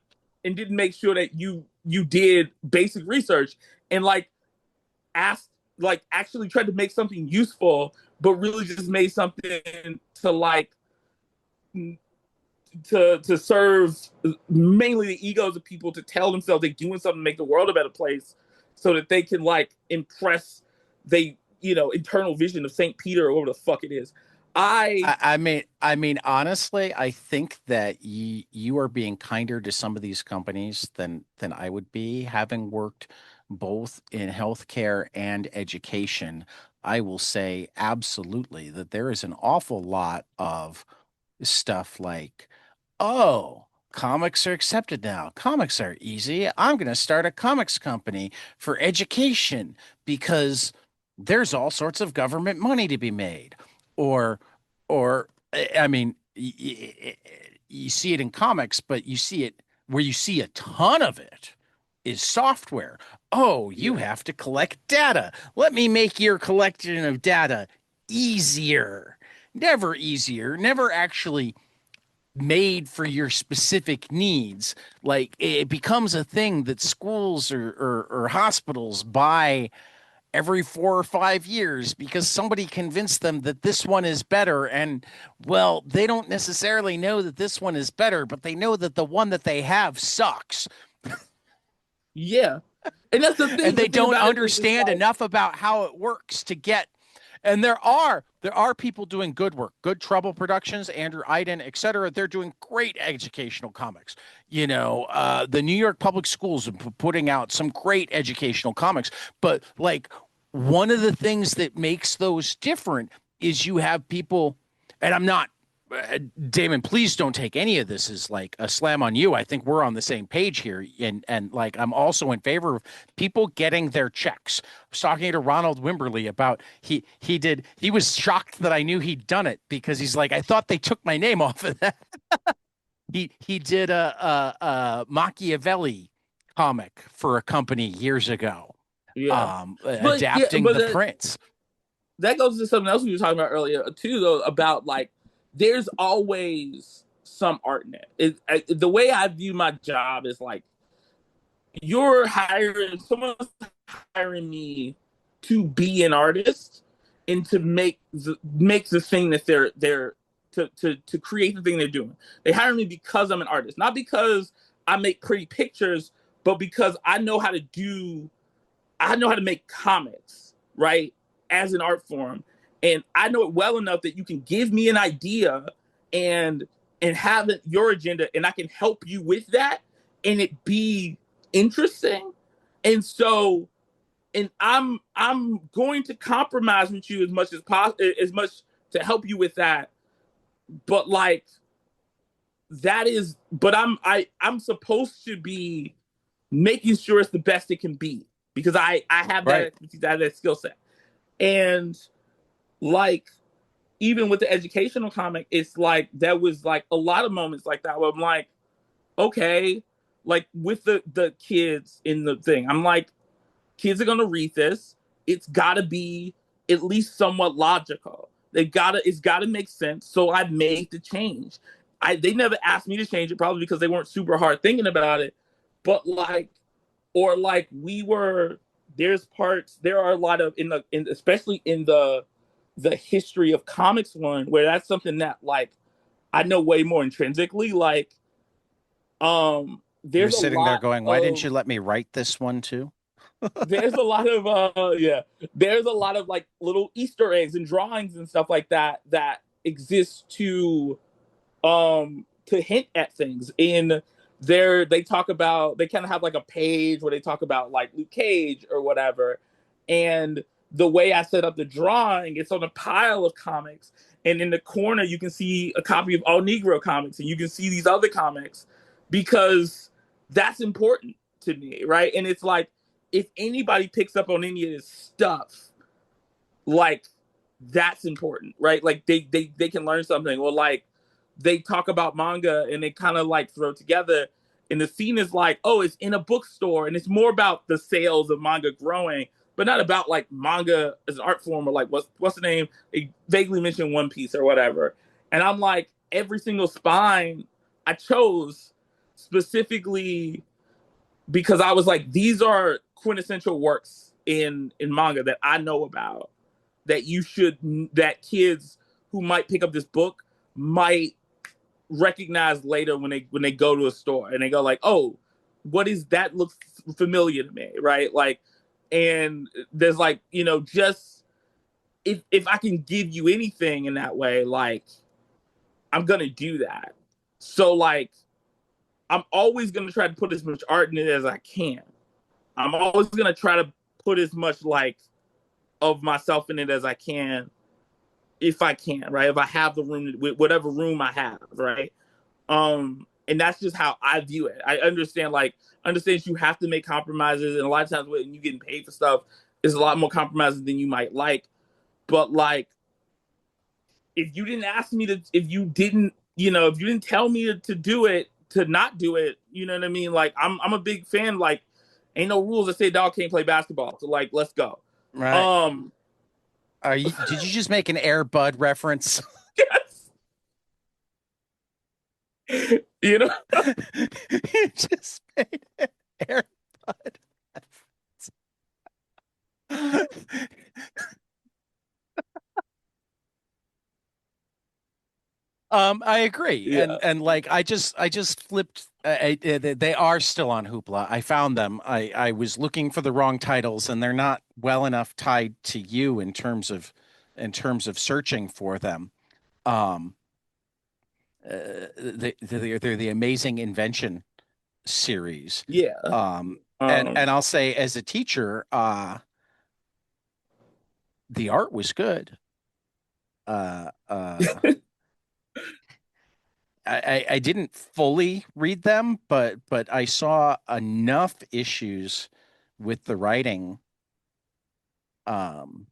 and didn't make sure that you did basic research and like asked like actually tried to make something useful, but really just made something to like to serve mainly the egos of people to tell themselves they're doing something to make the world a better place so that they can like impress they internal vision of St. Peter or whatever the fuck it is. Honestly, I think that you are being kinder to some of these companies than I would be, having worked both in healthcare and education. I will say absolutely that there is an awful lot of stuff like, oh, comics are accepted now. Comics are easy. I'm going to start a comics company for education because there's all sorts of government money to be made. Or, or I mean, you see it in comics, but you see it where you see a ton of it is software. Oh, you Yeah. have to collect data. Let me make your collection of data easier. Never easier, never actually made for your specific needs. Like it becomes a thing that schools or hospitals buy every 4 or 5 years because somebody convinced them that this one is better. And well, they don't necessarily know that this one is better, but they know that the one that they have sucks. Yeah. And that's the thing. And The they thing don't about it is it's understand like, enough about how it works to get. And there are people doing good work, good Trouble Productions, Andrew Iden, et cetera. They're doing great educational comics. The New York Public Schools are putting out some great educational comics. But like one of the things that makes those different is you have people, and I'm not Damon, please don't take any of this as like a slam on you. I think we're on the same page here. And like I'm also in favor of people getting their checks. I was talking to Ronald Wimberly about he was shocked that I knew he'd done it because he's like, I thought they took my name off of that. He did a Machiavelli comic for a company years ago, yeah. But yeah, adapting but the Prince. that goes to something else we were talking about earlier too, though, about like there's always some art in it. The way I view my job is like you're hiring someone's hiring me to be an artist and to make the thing that they're to create the thing they're doing. They hire me because I'm an artist, not because I make pretty pictures, but because I know how to make comics, right? As an art form. And I know it well enough that you can give me an idea and have it, your agenda, and I can help you with that and it be interesting. And so and I'm going to compromise with you as much as possible, as much to help you with that. But like that is but I'm supposed to be making sure it's the best it can be because I have that Right. expertise, I have that skill set. And like even with the educational comic, it's like there was like a lot of moments like that where I'm like, okay, like with the kids in the thing, I'm like, kids are gonna read this. It's gotta be at least somewhat logical. It's gotta make sense. So I made the change. They never asked me to change it, probably because they weren't super hard thinking about it. But like, or like there are a lot of especially in the history of comics one where that's something that like I know way more intrinsically. Like, You're there's a sitting there lot going, why didn't of you let me write this one too? there's a lot of yeah, there's a lot of like little Easter eggs and drawings and stuff like that that exist to hint at things in there. They talk about, they kind of have like a page where they talk about like Luke Cage or whatever, and the way I set up the drawing, it's on a pile of comics, and in the corner you can see a copy of All Negro comics and you can see these other comics because that's important to me, right? And it's like if anybody picks up on any of this stuff, like that's important, right? Like they can learn something. Or like they talk about manga and they kind of like throw together. And the scene is like, oh, it's in a bookstore, and it's more about the sales of manga growing, but not about like manga as an art form or like what's the name? They vaguely mentioned One Piece or whatever. And I'm like, every single spine I chose specifically because I was like, these are quintessential works in manga that I know about that that kids who might pick up this book might recognize later when they go to a store and they go like, oh, what is that? Looks familiar to me, right? Like, and there's like, just if I can give you anything in that way, like I'm gonna do that. So like I'm always gonna try to put as much art in it as I can. I'm always gonna try to put as much like of myself in it as I can, if I can, right? If I have the room, with whatever room I have, right? And that's just how I view it. I understand you have to make compromises, and a lot of times when you getting paid for stuff, is a lot more compromises than you might like. But like, if you didn't ask me to, if you didn't tell me to do it, to not do it, you know what I mean? Like, I'm a big fan. Like, ain't no rules that say dog can't play basketball. So like, let's go. Right. Um, Did you just make an Air Bud reference? yes, you know, You just made an Air Bud reference. I agree, yeah, and like I just flipped. They are still on Hoopla. I found them. I was looking for the wrong titles, and they're not well enough tied to you in terms of searching for them. Um, they're the Amazing Invention series. yeah. And Um, I'll say as a teacher, the art was good. Uh, uh, I didn't fully read them, but I saw enough issues with the writing. Um,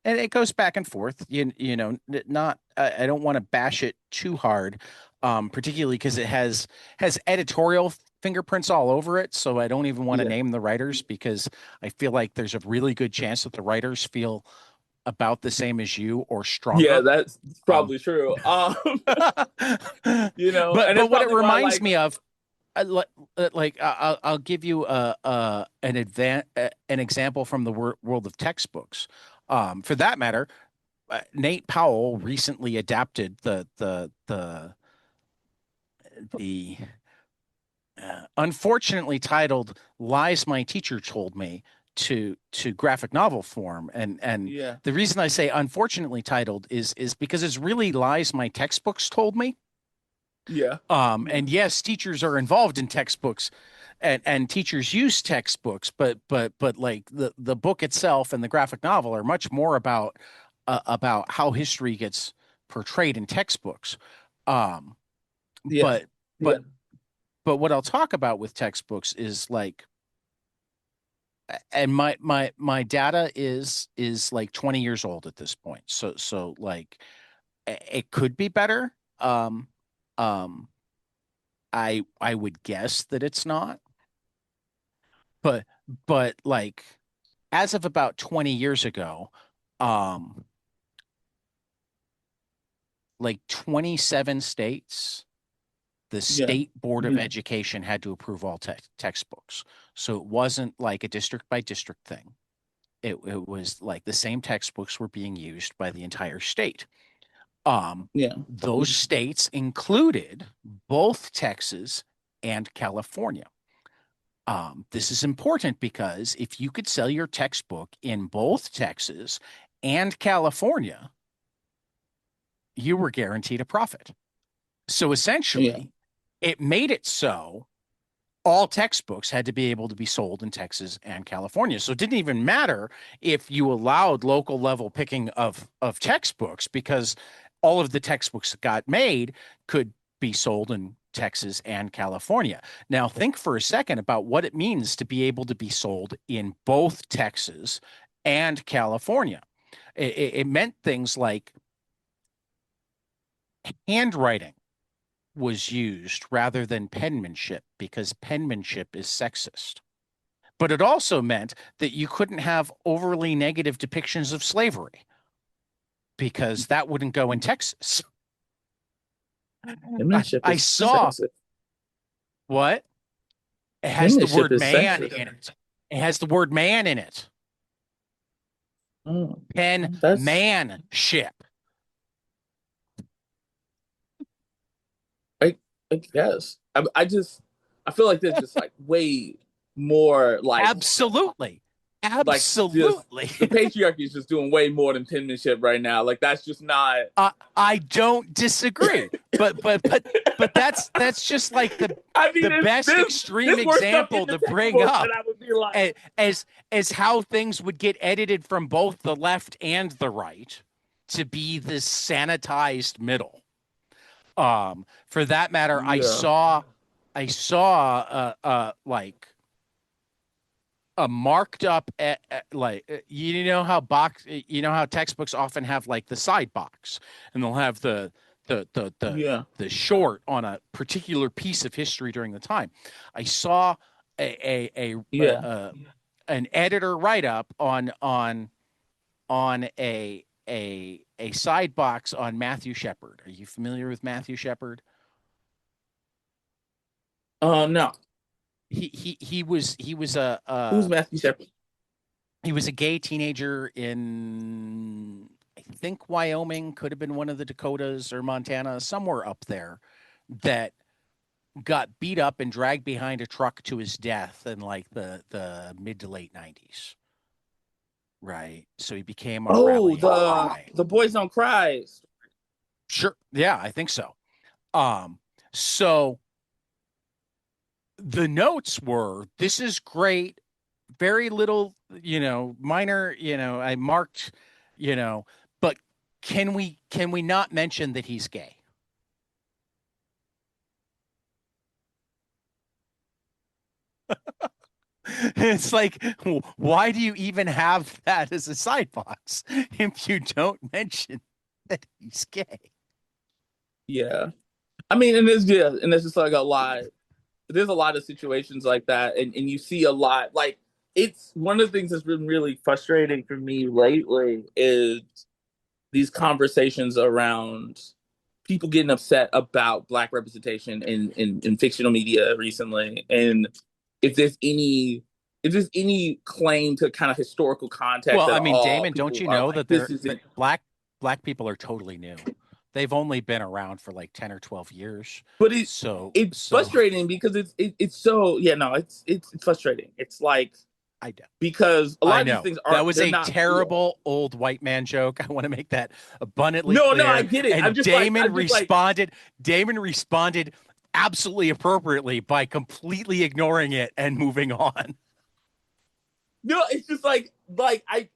and it goes back and forth. You know, not I don't want to bash it too hard, particularly because it has editorial fingerprints all over it. So I don't even want to yeah, name the writers because I feel like there's a really good chance that the writers feel about the same as you or yeah. stronger. That's Um, probably true. but And it's what it probably why, reminds like, me of, I'll give you an example from the world of textbooks. For that matter, Nate Powell recently adapted the unfortunately titled "Lies My Teacher Told Me" to graphic novel form, and yeah, the reason I say unfortunately titled is because it's really lies my textbooks told me. yeah, And yes, teachers are involved in textbooks, and teachers use textbooks, but like the book itself and the graphic novel are much more about how history gets portrayed in textbooks. Um, yeah, but yeah, but but what I'll talk about with textbooks is like, and my data is like 20 years old at this point. So like it could be better. Um, I would guess that it's not, but like as of about 20 years ago, um, like 27 states, the yeah, state board of education had to approve all textbooks. So it wasn't like a district by district thing. It was like the same textbooks were being used by the entire state. yeah, Those states included both Texas and California. This is important because if you could sell your textbook in both Texas and California, you were guaranteed a profit. So yeah, essentially, it made it so all textbooks had to be able to be sold in Texas and California. So it didn't even matter if you allowed local level picking of textbooks because all of the textbooks that got made could be sold in Texas and California. Now think for a second about what it means to be able to be sold in both Texas and California. It meant things like handwriting was used rather than penmanship because penmanship is sexist. But it also meant that you couldn't have overly negative depictions of slavery because that wouldn't go in Texas. Penmanship I is saw sexist. what? It has the Penmanship word is man sexist. in it. It has the word man in it. Oh, that's Penmanship. I I guess. I feel like there's just like way more Absolutely. just Absolutely. the patriarchy is just doing way more than penmanship right now. Like that's just not. I don't disagree, but that's just like I mean, the best extreme there's more stuff in example the to bring textbook that up I would be like, as how things would get edited from both the left and the right to be this sanitized middle. For that matter, yeah, I saw like a marked up like you know how textbooks often have like the side box and they'll have the the the yeah, the short on a particular piece of history during the time. I saw yeah. an editor write up on a side box on Matthew Shepard. Are you familiar with Matthew Shepard? No. He was a Who's Matthew Shepard? he was a gay teenager in, I think, Wyoming, could have been one of the Dakotas or Montana, somewhere up there, that got beat up and dragged behind a truck to his death in like the mid to late 90s. Right. So he became a Oh, rallying cry. the boys don't cry. Sure. Yeah, I think so. So the notes were, this is great, very little, minor, I marked, but can we not mention that he's gay? It's like, why do you even have that as a side box if you don't mention that he's gay? Yeah, I mean, and there's just like a lot. There's a lot of situations like that, and you see a lot. Like it's one of the things that's been really frustrating for me lately is these conversations around people getting upset about black representation in fictional media recently, and if there's any if there's any claim to kind of historical context Well, at I mean, all, Damon, don't people you are know like, that "This they're isn't." that black people are totally new. They've only been around for like 10 or 12 years. But it's So frustrating because it's so yeah no it's frustrating. It's like I know. because a lot I of these know. things That aren't was they're a not real. terrible old white man joke. I want to make that abundantly No, I clear. get it. And I'm just like Damon responded absolutely appropriately by completely ignoring it and moving on. no, it's just like I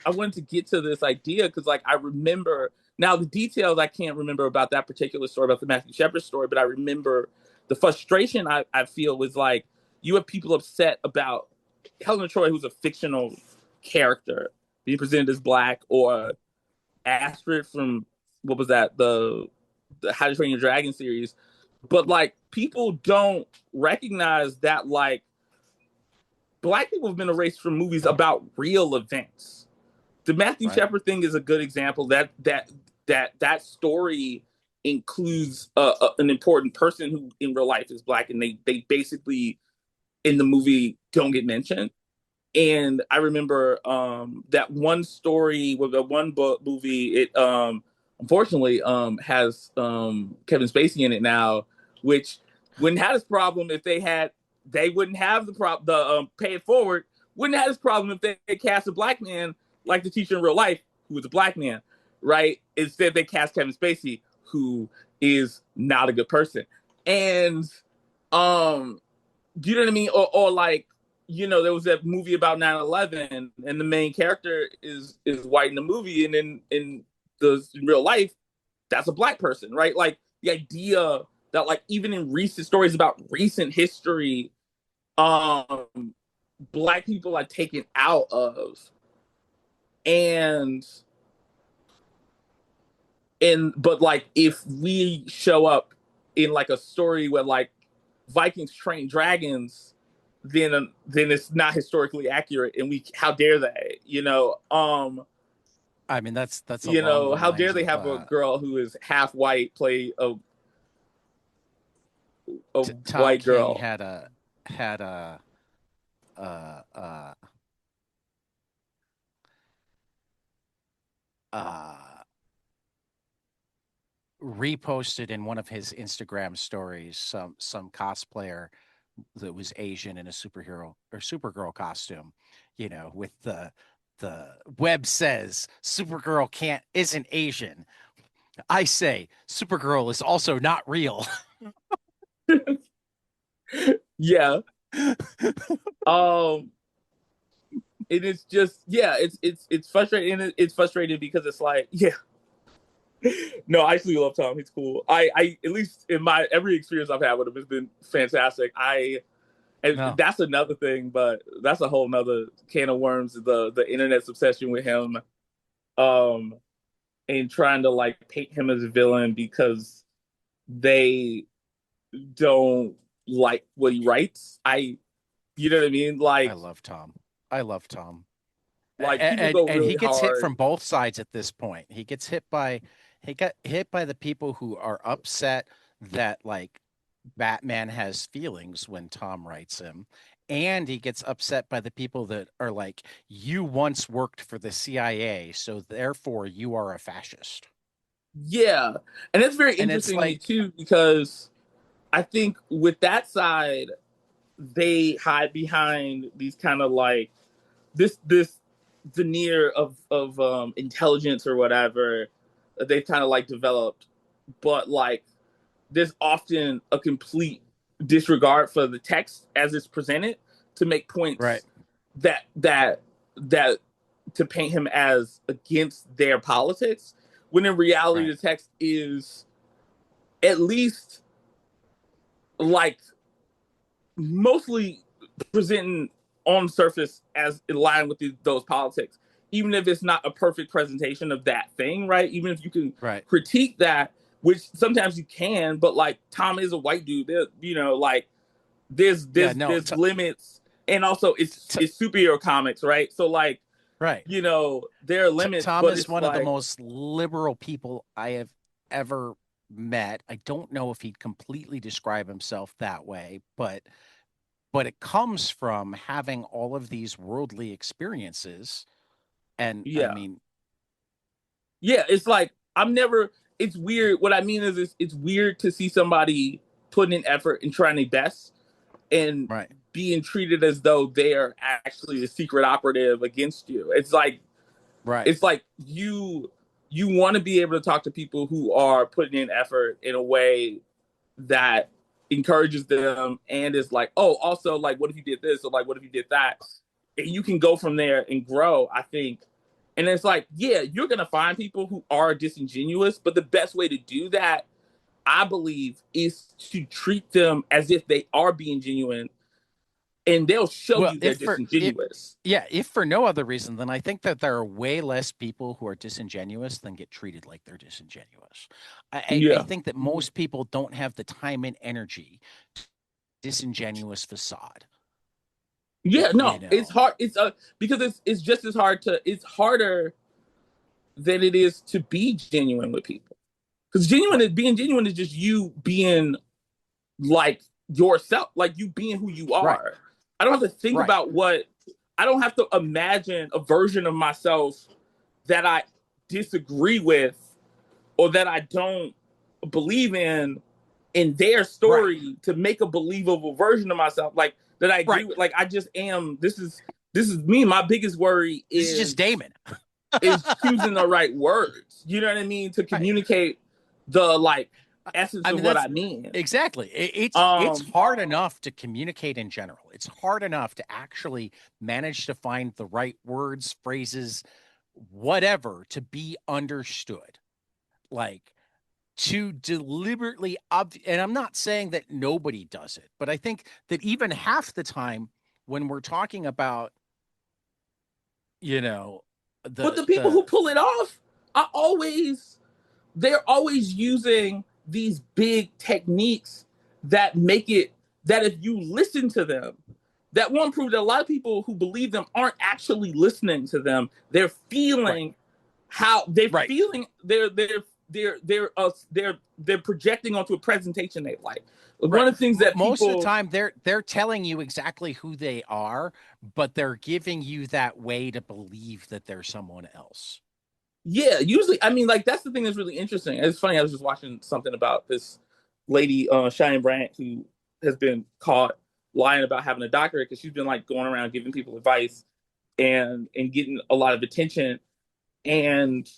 wanted to get to this idea because like I remember now the details I can't remember about that particular story about the Matthew Shepard story, but I remember the frustration I feel was like you have people upset about Helen Troy, who's a fictional character, being presented as black, or Astrid from what was that the How to Train Your Dragon series, but like people don't recognize that like black people have been erased from movies about real events. The Matthew Right. Shepard thing is a good example. That story includes an important person who in real life is black, and they basically in the movie don't get mentioned. And I remember that one story with the one book movie. It unfortunately has Kevin Spacey in it now, which wouldn't have this problem if they wouldn't have the pay it forward wouldn't have this problem if they cast a black man like the teacher in real life who was a black man, right? Instead they cast Kevin Spacey who is not a good person, and um do you know what I mean? Or like, there was that movie about 9/11, and the main character is white in the movie, and in real life, that's a black person, right? Like the idea that like even in recent stories about recent history, um, black people are taken out of, and And but like if we show up in like a story where like Vikings train dragons, then it's not historically accurate, and we how dare they, I mean, that's along the how dare lines they of have a girl who is half white play a Tom white King girl. had a uh uh uh reposted in one of his Instagram stories some cosplayer that was Asian in a superhero or Supergirl costume, with the web says Supergirl can't isn't Asian. I say Supergirl is also not real. Yeah. Um and it's just yeah, it's frustrating. And it's frustrating because it's like, yeah. No, I actually love Tom. He's cool. I at least in my every experience I've had with him has been fantastic. And No, that's another thing, but that's a whole nother can of worms, the internet's obsession with him. Um and trying to like paint him as a villain because they don't like what he writes. You know what I mean? I love Tom. I love Tom. Like people and go and he really gets hit hard. from both sides at this point. He got hit by the people who are upset that like Batman has feelings when Tom writes him, and he gets upset by the people that are like, you once worked for the CIA, so therefore you are a fascist. Yeah. And it's very And it's interesting to me like, too, because I think with that side, they hide behind these kind of like this veneer of intelligence or whatever that they've kind of like developed. But like there's often a complete disregard for the text as it's presented to make right, points that to paint him as against their politics, when in reality right. the text is at least like mostly presenting on surface as in line with those politics, even if it's not a perfect presentation of that thing, right? Even if you can Right. critique that, which sometimes you can, but like Tom is a white dude, like there's Yeah, there's no, there's limits, and also it's superhero comics, right? So like right. there are limits, Tom but is it's one of the like most liberal people I have ever met. I don't know if he'd completely describe himself that way, but it comes from having all of these worldly experiences. And I yeah, mean, yeah, it's like I'm never. It's weird. What I mean is, it's weird to see somebody putting in effort and trying their best and right, being treated as though they are actually a secret operative against you. right, It's like you want to be able to talk to people who are putting in effort in a way that encourages them and is like, oh, also like, what if you did this, or like, what if you did that? And you can go from there and grow, I think. And it's like, yeah, you're gonna find people who are disingenuous, but the best way to do that, I believe, is to treat them as if they are being genuine, and they'll show well, you they're disingenuous. if for no other reason, then I think that there are way less people who are disingenuous than get treated like they're disingenuous. I Yeah. think that most people don't have the time and energy to disingenuous facade. Yeah, You no, it's know, hard. Because it's just as hard to. It's harder than it is to be genuine with people. Because right, being genuine is just you being like yourself, like you being who you right, are. I don't have to think right, about I don't have to imagine a version of myself that I disagree with or that I don't believe in their right, story to make a believable version of myself, like that I agree right. with. Like I just am. This is me. My biggest worry This is just Damon. is choosing the right words. You know what I mean, to Right. communicate the like essence I of mean, what I that's mean. exactly. It's Um, hard enough to communicate in general. It's hard enough to actually manage to find the right words, phrases, whatever to be understood. Like to deliberately and I'm not saying that nobody does it, but I think that even half the time when we're talking about, you know, but the people who the pull it off are always they're always using these big techniques that make it that if you listen to them, that one proves that a lot of people who believe them aren't actually listening to them. They're Right. feeling how they're Right. feeling they're projecting onto a presentation they like. Right. One of the things that Most of the people time they're telling you exactly who they are, but they're giving you that way to believe that they're someone else. yeah, usually I mean like that's the thing that's really interesting. It's funny, I was just watching something about this lady, Cheyenne Brandt, who has been caught lying about having a doctorate because she's been like going around giving people advice and getting a lot of attention. And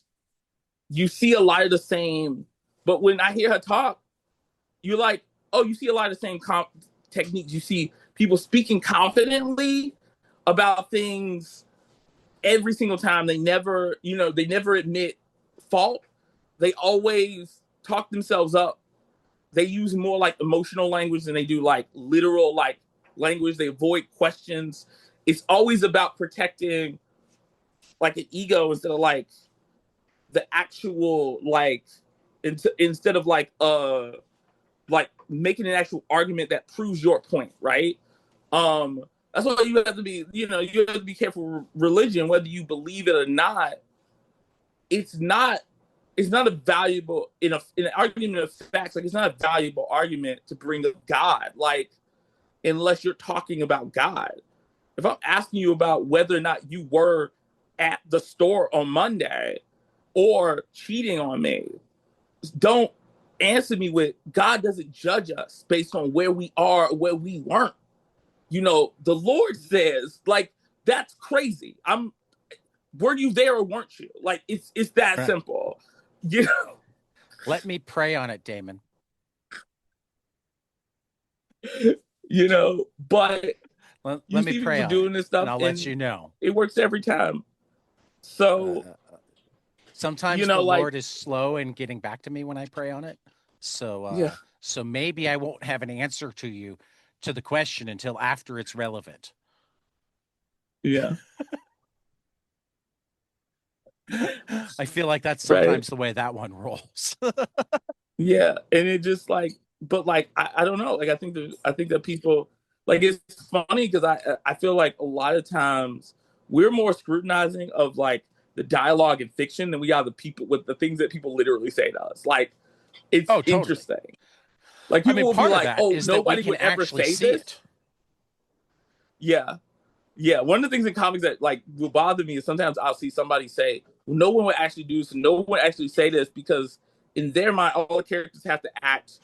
you see a lot of the same, but when I hear her talk, you're like, oh, you see a lot of the same techniques. You see people speaking confidently about things every single time. They never, they never admit fault. They always talk themselves up. They use more like emotional language than they do like literal like language. They avoid questions. It's always about protecting like an ego instead of like the actual like instead of like making an actual argument that proves your point, right? That's why you have to be, you have to be careful with religion, whether you believe it or not. It's not it's not a valuable in an argument of facts, like it's not a valuable argument to bring up God, like unless you're talking about God. If I'm asking you about whether or not you were at the store on Monday or cheating on me, don't answer me with God doesn't judge us based on where we are or where we weren't. The Lord says, like, that's crazy. Were you there or weren't you? Like, it's that Right. simple. You know, Let me pray on it, Daimon. but you Let me see pray people on it, doing this and stuff I'll let and you know. it works every time. So, Sometimes the like, Lord is slow in getting back to me when I pray on it. yeah, So maybe I won't have an answer to you to the question until after it's relevant. yeah, I feel like that's right. sometimes the way that one rolls. Yeah. And it just like, but like, I don't know. Like, I think that people, like, it's funny because I feel like a lot of times we're more scrutinizing of like the dialogue in fiction than we are the people with the things that people literally say to us. Like, it's Oh, totally. interesting. Like, I people mean, will be part of like, that oh, is that we nobody can would ever actually say see this. it. Yeah. Yeah. One of the things in comics that like will bother me is sometimes I'll see somebody say, well, no one would actually do this. No one would actually say this because in their mind, all the characters have to act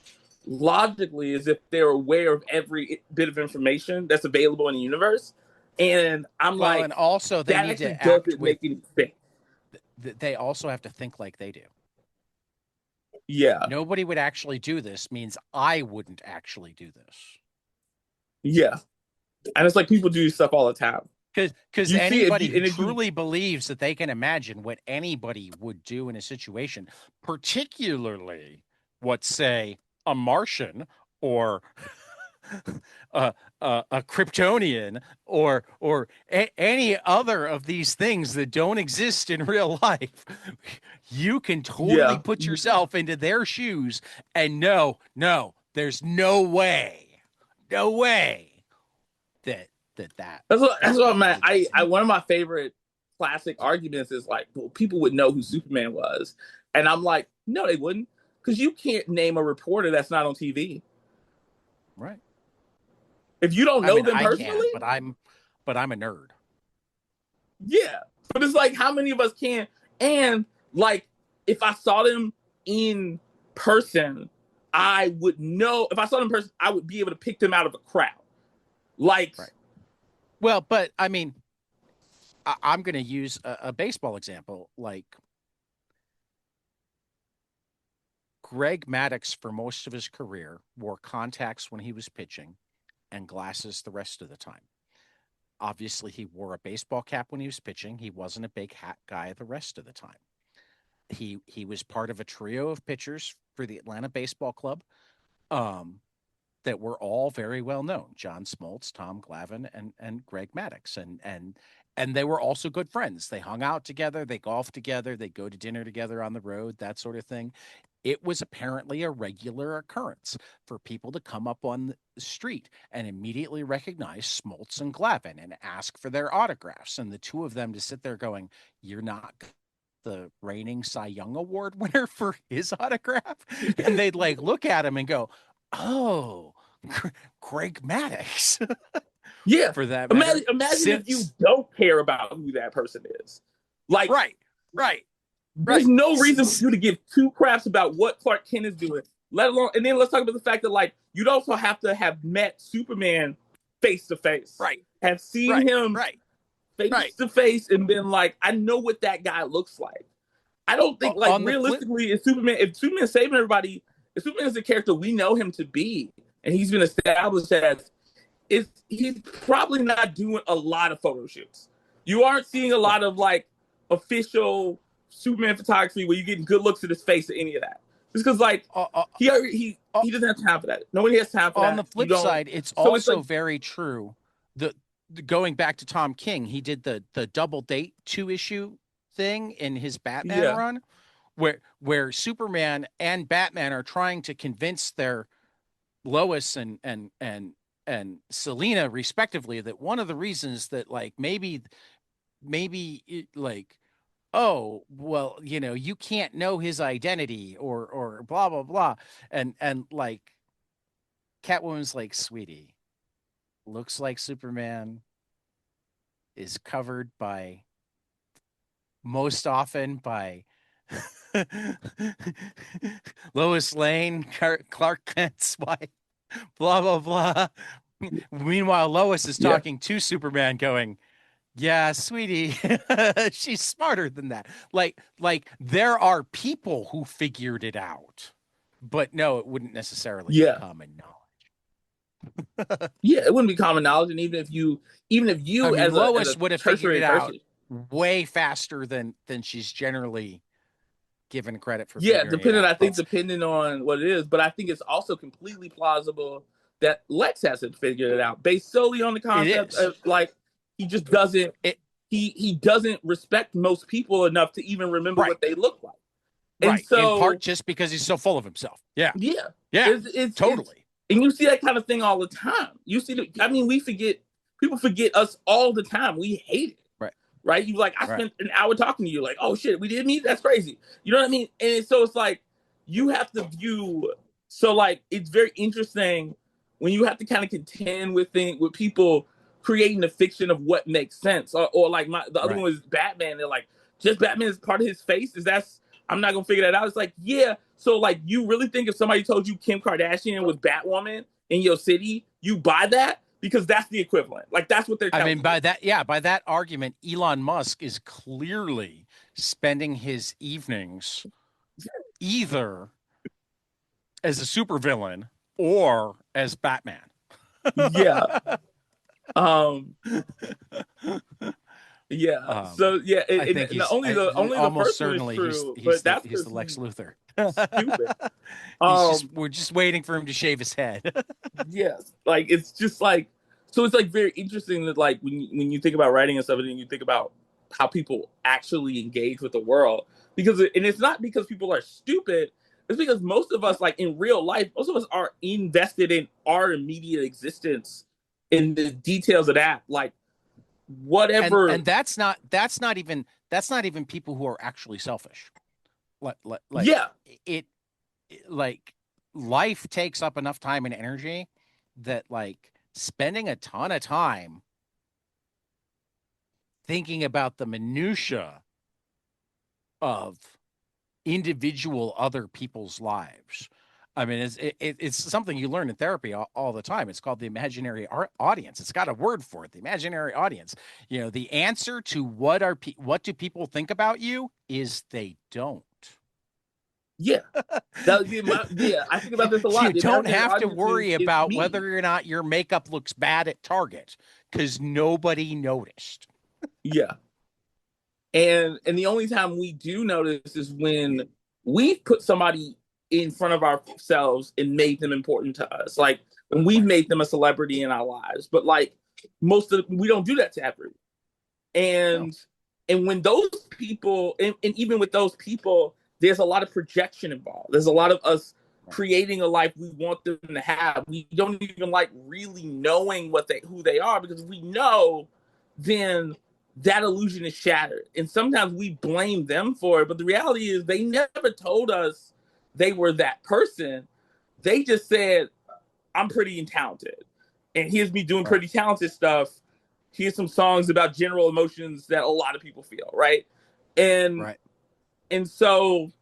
logically as if they're aware of every bit of information that's available in the universe. And I'm Well, like, and also they that need actually to act doesn't with, make any sense. they also have to think like they do. Yeah. Nobody would actually do this means I wouldn't actually do this. Yeah. And it's like people do stuff all the time. Because You see if anybody you who and if you truly believes that they can imagine what anybody would do in a situation, particularly what, say, a Martian or a Kryptonian or any other of these things that don't exist in real life, you can totally yeah. put yourself into their shoes and no, there's no way that That's what I'm at. would I exist. one of my favorite classic arguments is like, well, people would know who Superman was, and I'm like, no, they wouldn't, because you can't name a reporter that's not on TV. Right. If you don't I know mean, them I personally, can, but I'm a nerd. yeah. But it's like, how many of us can? And like, if I saw them in person, I would know. If I saw them in person, I would be able to pick them out of a crowd. Like, Right. Well, but I mean, I'm going to use a baseball example. Like Greg Maddux, for most of his career, wore contacts when he was pitching and glasses the rest of the time. Obviously, he wore a baseball cap when he was pitching. He wasn't a big hat guy the rest of the time. He was part of a trio of pitchers for the Atlanta Baseball Club, um, that were all very well known: John Smoltz, Tom Glavine, and Greg Maddux. and they were also good friends. They hung out together, they golfed together, they go to dinner together on the road, that sort of thing. It was apparently a regular occurrence for people to come up on the street and immediately recognize Smoltz and Glavin and ask for their autographs. And the two of them to sit there going, "You're not the reigning Cy Young Award winner for his autograph?" And they'd like look at him and go, "Oh, Greg Maddox." Yeah. For that matter. Imagine if you don't care about who that person is. Like, right. There's no reason for you to give two craps about what Clark Kent is doing, let alone. And then let's talk about the fact that like you'd also have to have met Superman face to face, have seen him face to face, and been like, I know what that guy looks like. I don't think like realistically, if Superman's saving everybody, if Superman is the character we know him to be, and he's been established as, he's probably not doing a lot of photo shoots. You aren't seeing a lot of like official Superman photography where you're getting good looks at his face or any of that. Just because like he doesn't have time for that. Nobody has time for that. On the flip side, it's also like, very true. The going back to Tom King, he did the double date 2-issue thing in his Batman run, where Superman and Batman are trying to convince their Lois and Selena respectively that one of the reasons that like maybe it, like, oh, well, you know, you can't know his identity or blah, blah, blah. And like Catwoman's like, sweetie, looks like Superman is covered by most often by Lois Lane, Clark Kent's wife, blah, blah, blah. Meanwhile, Lois is talking to Superman going, yeah, sweetie, she's smarter than that. Like there are people who figured it out, but no, it wouldn't necessarily be common knowledge. It wouldn't be common knowledge, and even if you, I mean, Lois would have figured it out way faster than she's generally given credit for. Depending on what it is, but I think it's also completely plausible that Lex hasn't figured it out based solely on the concept of like. He just doesn't. He doesn't respect most people enough to even remember what they look like. And so, in part, just because he's so full of himself. It's totally. And you see that kind of thing all the time. You see, people forget us all the time. We hate it, right? You like, I spent an hour talking to you, like, oh shit, we did meet. That's crazy. You know what I mean? And so it's like you have to view. So like, it's very interesting when you have to kind of contend with people creating the fiction of what makes sense, or like the other one was Batman. They're like, just Batman is part of his face. I'm not gonna figure that out. It's like, yeah. So like, you really think if somebody told you Kim Kardashian was Batwoman in your city, you buy that? Because that's the equivalent. Like that's what they're telling you. By that argument, Elon Musk is clearly spending his evenings either as a supervillain or as Batman. So only the first certainly one is true, he's but he's the Lex Luthor. Stupid. We're just waiting for him to shave his head. Like it's just like, so it's like very interesting that like when you think about writing and stuff, and then you think about how people actually engage with the world, and it's not because people are stupid. It's because most of us, like in real life, most of us are invested in our immediate existence, in the details of that, like whatever. And that's not even people who are actually selfish. It like life takes up enough time and energy that like spending a ton of time thinking about the minutia of individual other people's lives. I mean, it's something you learn in therapy all the time. It's called the imaginary audience. It's got a word for it, the imaginary audience. You know, the answer to what do people think about you is they don't. I think about this a lot. You don't have to worry about whether or not your makeup looks bad at Target because nobody noticed. And the only time we do notice is when we've put somebody in front of ourselves and made them important to us, like when we've made them a celebrity in our lives. But like we don't do that to everyone. No. And when those people, and even with those people, there's a lot of projection involved. There's a lot of us Right. creating a life we want them to have. We don't even like really knowing who they are, because if we know, then that illusion is shattered. And sometimes we blame them for it, but the reality is they never told us they were that person. They just said, I'm pretty talented. And here's me doing Right. pretty talented stuff. Here's some songs about general emotions that a lot of people feel, right? And Right. and so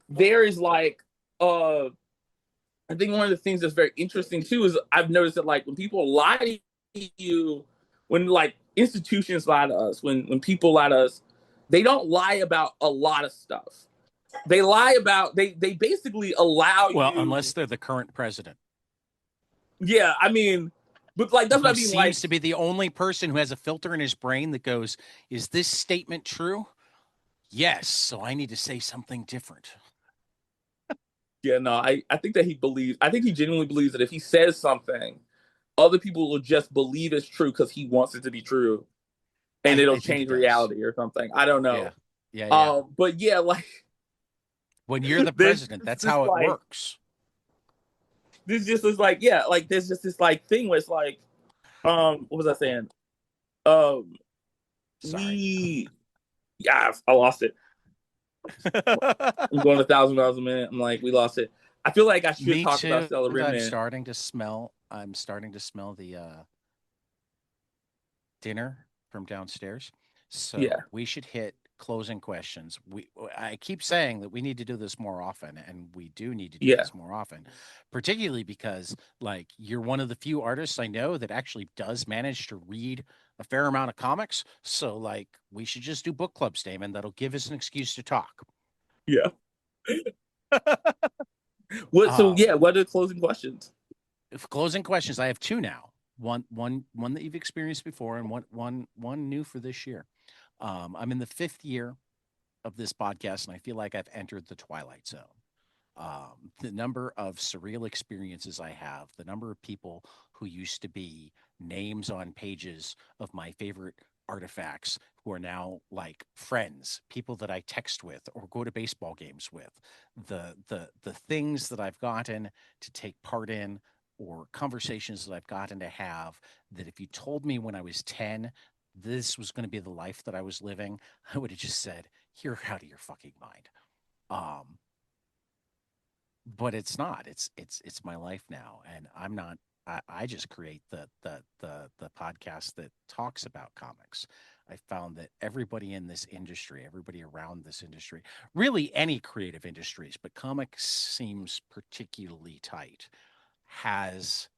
there is like I think one of the things that's very interesting too is I've noticed that like when people lie to you, when like institutions lie to us, when people lie to us, they don't lie about a lot of stuff. They lie about they basically allow Well, you. unless they're the current president, Yeah, I mean, but like that's what who I mean. seems Like, to be the only person who has a filter in his brain that goes, "Is this statement true?" Yes, so I need to say something different. yeah, no, I think that he believes. I think he genuinely believes that if he says something, other people will just believe it's true because he wants it to be true, and I it'll think he change does. reality or something. I don't Yeah. know. Yeah, yeah. But yeah, like When you're the there's president, just that's this how it like works. there's just this like yeah, like there's just this like thing where it's like what was I saying? Um, Sorry. we yeah, I lost it. I'm going 1,000 miles a minute. I'm like, we lost it. I feel like I should Me talk about too. Stellar I'm Remnant. starting to smell. I'm starting to smell the dinner from downstairs. Yeah, So we should hit closing questions. I keep saying that we need to do this more often, and we do need to do yeah. this more often, particularly because like you're one of the few artists I know that actually does manage to read a fair amount of comics. So like we should just do book clubs, Damon. That'll give us an excuse to talk. Yeah. What? So Um, yeah. What are the closing questions? Closing questions. I have two now. One that you've experienced before, and one new for this year. I'm in the fifth year of this podcast, and I feel like I've entered the twilight zone. The number of surreal experiences I have, the number of people who used to be names on pages of my favorite artifacts who are now like friends, people that I text with or go to baseball games with, the things that I've gotten to take part in or conversations that I've gotten to have that if you told me when I was 10 this was going to be the life that I was living, I would have just said, "You're out of your fucking mind." Um, but it's not. It's my life now, and I'm not. I just create the podcast that talks about comics. I found that everybody in this industry, everybody around this industry, really any creative industries, but comics seems particularly tight, has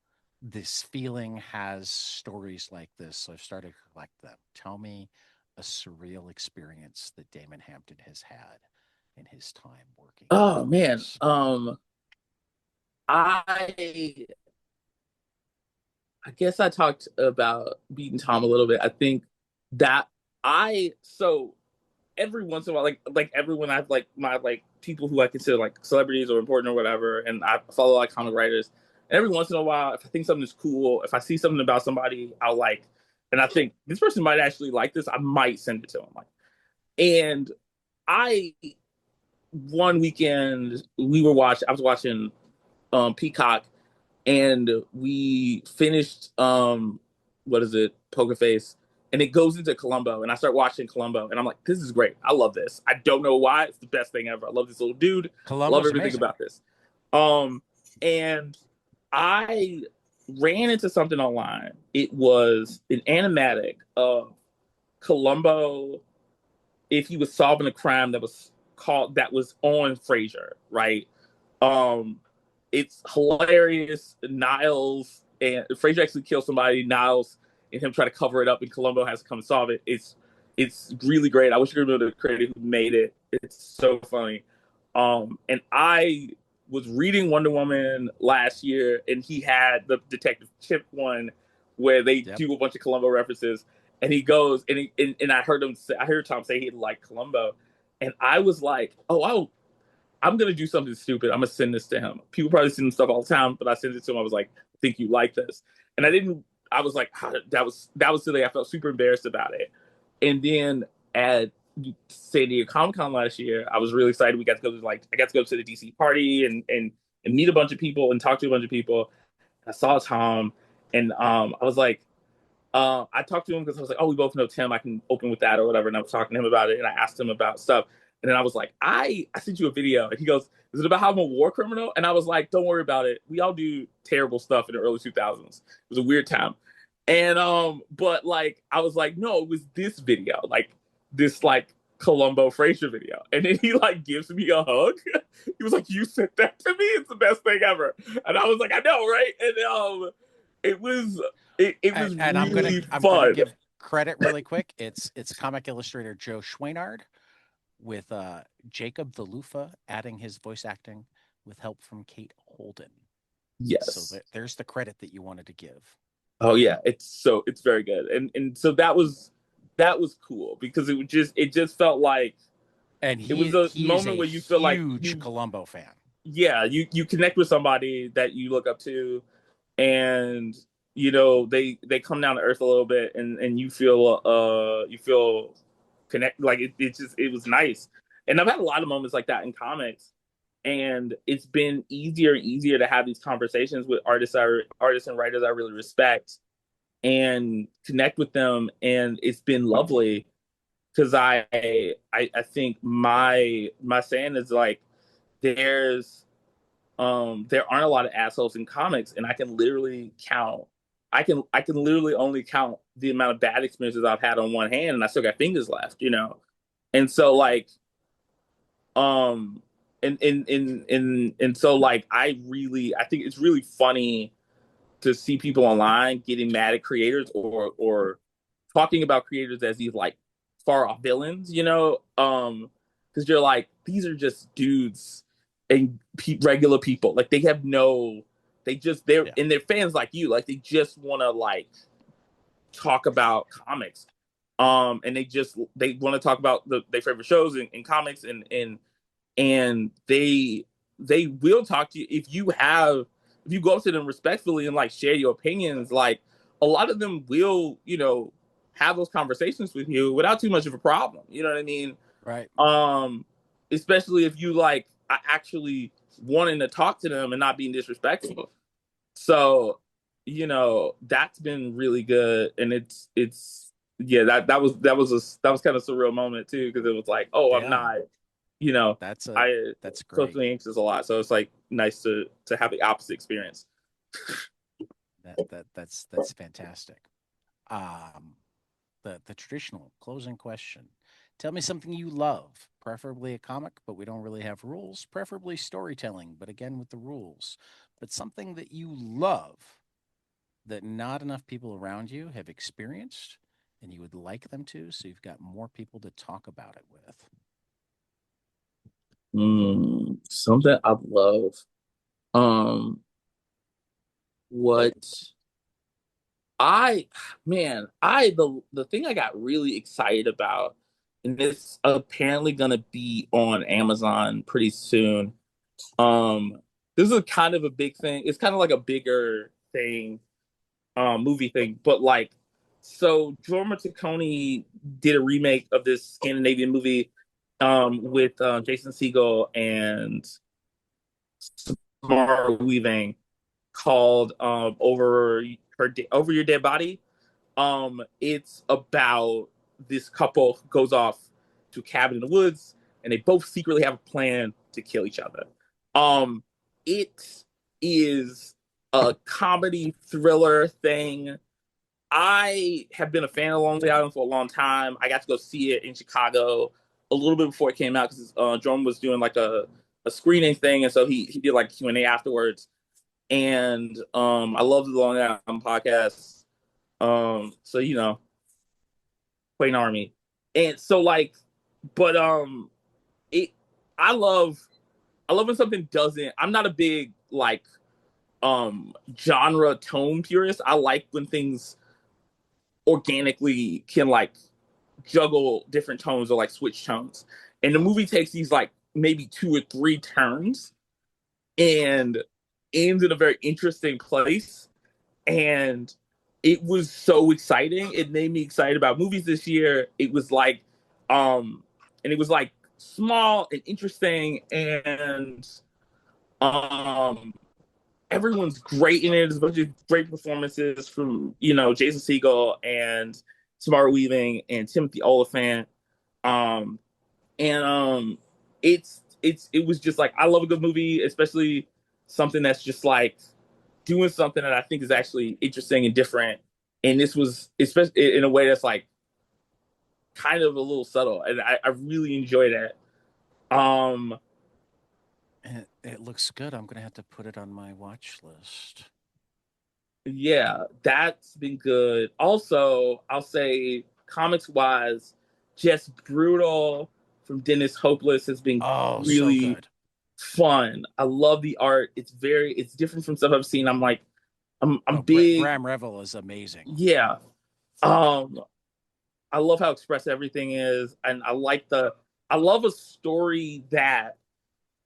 this feeling, has stories like this. So I've started to collect them. Tell me a surreal experience that Damon Hampton has had in his time working in Oh man. comics. I I guess I talked about beating Tom a little bit. I think that I so every once in a while, like everyone I've like my like people who I consider like celebrities or important or whatever, and I follow like comic writers. And every once in a while, if I think something is cool, if I see something about somebody I'll like, and I think this person might actually like this, I might send it to them. Like, and I one weekend I was watching Peacock, and we finished what is it, Poker Face, and it goes into Columbo, and I start watching Columbo, and I'm like, this is great. I love this. I don't know why. It's the best thing ever. I love this little dude. I love Columbo's everything amazing. about this. And I ran into something online. It was an animatic of Columbo if he was solving a crime that was on Frasier, right? Um, it's hilarious. Niles and Frasier actually kills somebody. Niles and him try to cover it up, and Columbo has to come solve it. It's really great. I wish you remember the creator who made it. It's so funny. And I was reading Wonder Woman last year, and he had the Detective Chip one where they Yep. do a bunch of Columbo references, and he goes and I heard Tom say he liked Columbo, and I was like, oh, I'm gonna do something stupid. I'm gonna send this to him. People probably send him stuff all the time, but I sent it to him. I was like, I think you like this, and I was like, ah, that was silly. I felt super embarrassed about it. And then at San Diego Comic Con last year, I was really excited. We got to go to I got to go to the DC party and meet a bunch of people and talk to a bunch of people. I saw Tom, and I was like, I talked to him because I was like, oh, we both know Tim. I can open with that or whatever. And I was talking to him about it, and I asked him about stuff. And then I was like, I sent you a video, and he goes, is it about how I'm a war criminal? And I was like, don't worry about it. We all do terrible stuff in the early 2000s. It was a weird time. And but like I was like, no, it was this video, like this like Columbo Frazier video. And then he like gives me a hug. He was like, you sent that to me? It's the best thing ever. And I was like, I know, right? And it was it was And really I'm gonna fun. give credit really quick. It's comic illustrator Joe Schwainard with Jacob the Lufa adding his voice acting with help from Kate Holden. So Yes. there's the credit that you wanted to give. Oh yeah, it's very good. And so that was cool because it just felt like And it was he a he is moment a where you feel like huge Columbo fan. yeah, you connect with somebody that you look up to, and they come down to earth a little bit, and you feel connect, like it was nice. And I've had a lot of moments like that in comics, and it's been easier and easier to have these conversations with artists and writers I really respect and connect with them, and it's been lovely because I think my saying is like there's there aren't a lot of assholes in comics, and I can literally only count the amount of bad experiences I've had on one hand, and I still got fingers left. And so like um and so like I think it's really funny to see people online getting mad at creators or talking about creators as these like far off villains. Because you're like, these are just dudes and regular people. Like they have no, they're Yeah. and they're fans like you. Like they just want to like talk about comics. And they want to talk about their favorite shows and comics, and they will talk to you if you go up to them respectfully and like share your opinions. Like a lot of them will have those conversations with you without too much of a problem. You know what I mean? Right. Especially if you like are actually wanting to talk to them and not being disrespectful. So that's been really good. And it's yeah, that was kind of a surreal moment too, because it was like, oh, I'm Yeah. not you know That's I that's great. socially anxious a lot, so it's like nice to have the opposite experience. That's fantastic. Um, the traditional closing question. Tell me something you love, preferably a comic, but we don't really have rules. Preferably storytelling, but again with the rules. But something that you love that not enough people around you have experienced and you would like them to, so you've got more people to talk about it with. Something I love. Um, what I man, the thing I got really excited about, and it's apparently gonna be on Amazon pretty soon. Um, this is a kind of a big thing. It's kind of like a bigger thing, movie thing, but like, so Jorma Taccone did a remake of this Scandinavian movie, with Jason Segel and Samara Weaving, called Over Your Dead Body. It's about this couple who goes off to a cabin in the woods, and they both secretly have a plan to kill each other. It is a comedy thriller thing. I have been a fan of Lonely Island for a long time. I got to go see it in Chicago a little bit before it came out because Jordan was doing like a screening thing, and so he did like Q&A afterwards. And I love the Long Island podcast. So Quain Army, and so like, but it. I love when something doesn't. I'm not a big like genre tone purist. I like when things organically can like juggle different tones or like switch tones. And the movie takes these like maybe two or three turns and ends in a very interesting place. And it was so exciting. It made me excited about movies this year. It was like, and it was like small and interesting, and um, everyone's great in it. There's a bunch of great performances from Jason Segel and Samara Weaving and Timothy Oliphant. Um, and it was just like I love a good movie, especially something that's just like doing something that I think is actually interesting and different. And this was especially in a way that's like kind of a little subtle, and I really enjoyed it. Um, It looks good. I'm gonna have to put it on my watch list. yeah, that's been good. Also, I'll say comics wise, just brutal from Dennis Hopeless has been Oh, so really good. fun. I love the art. It's different from stuff I've seen. I'm like I'm Oh, big. Bram Revel is amazing. Yeah. Um I love how expressive everything is, and I love a story that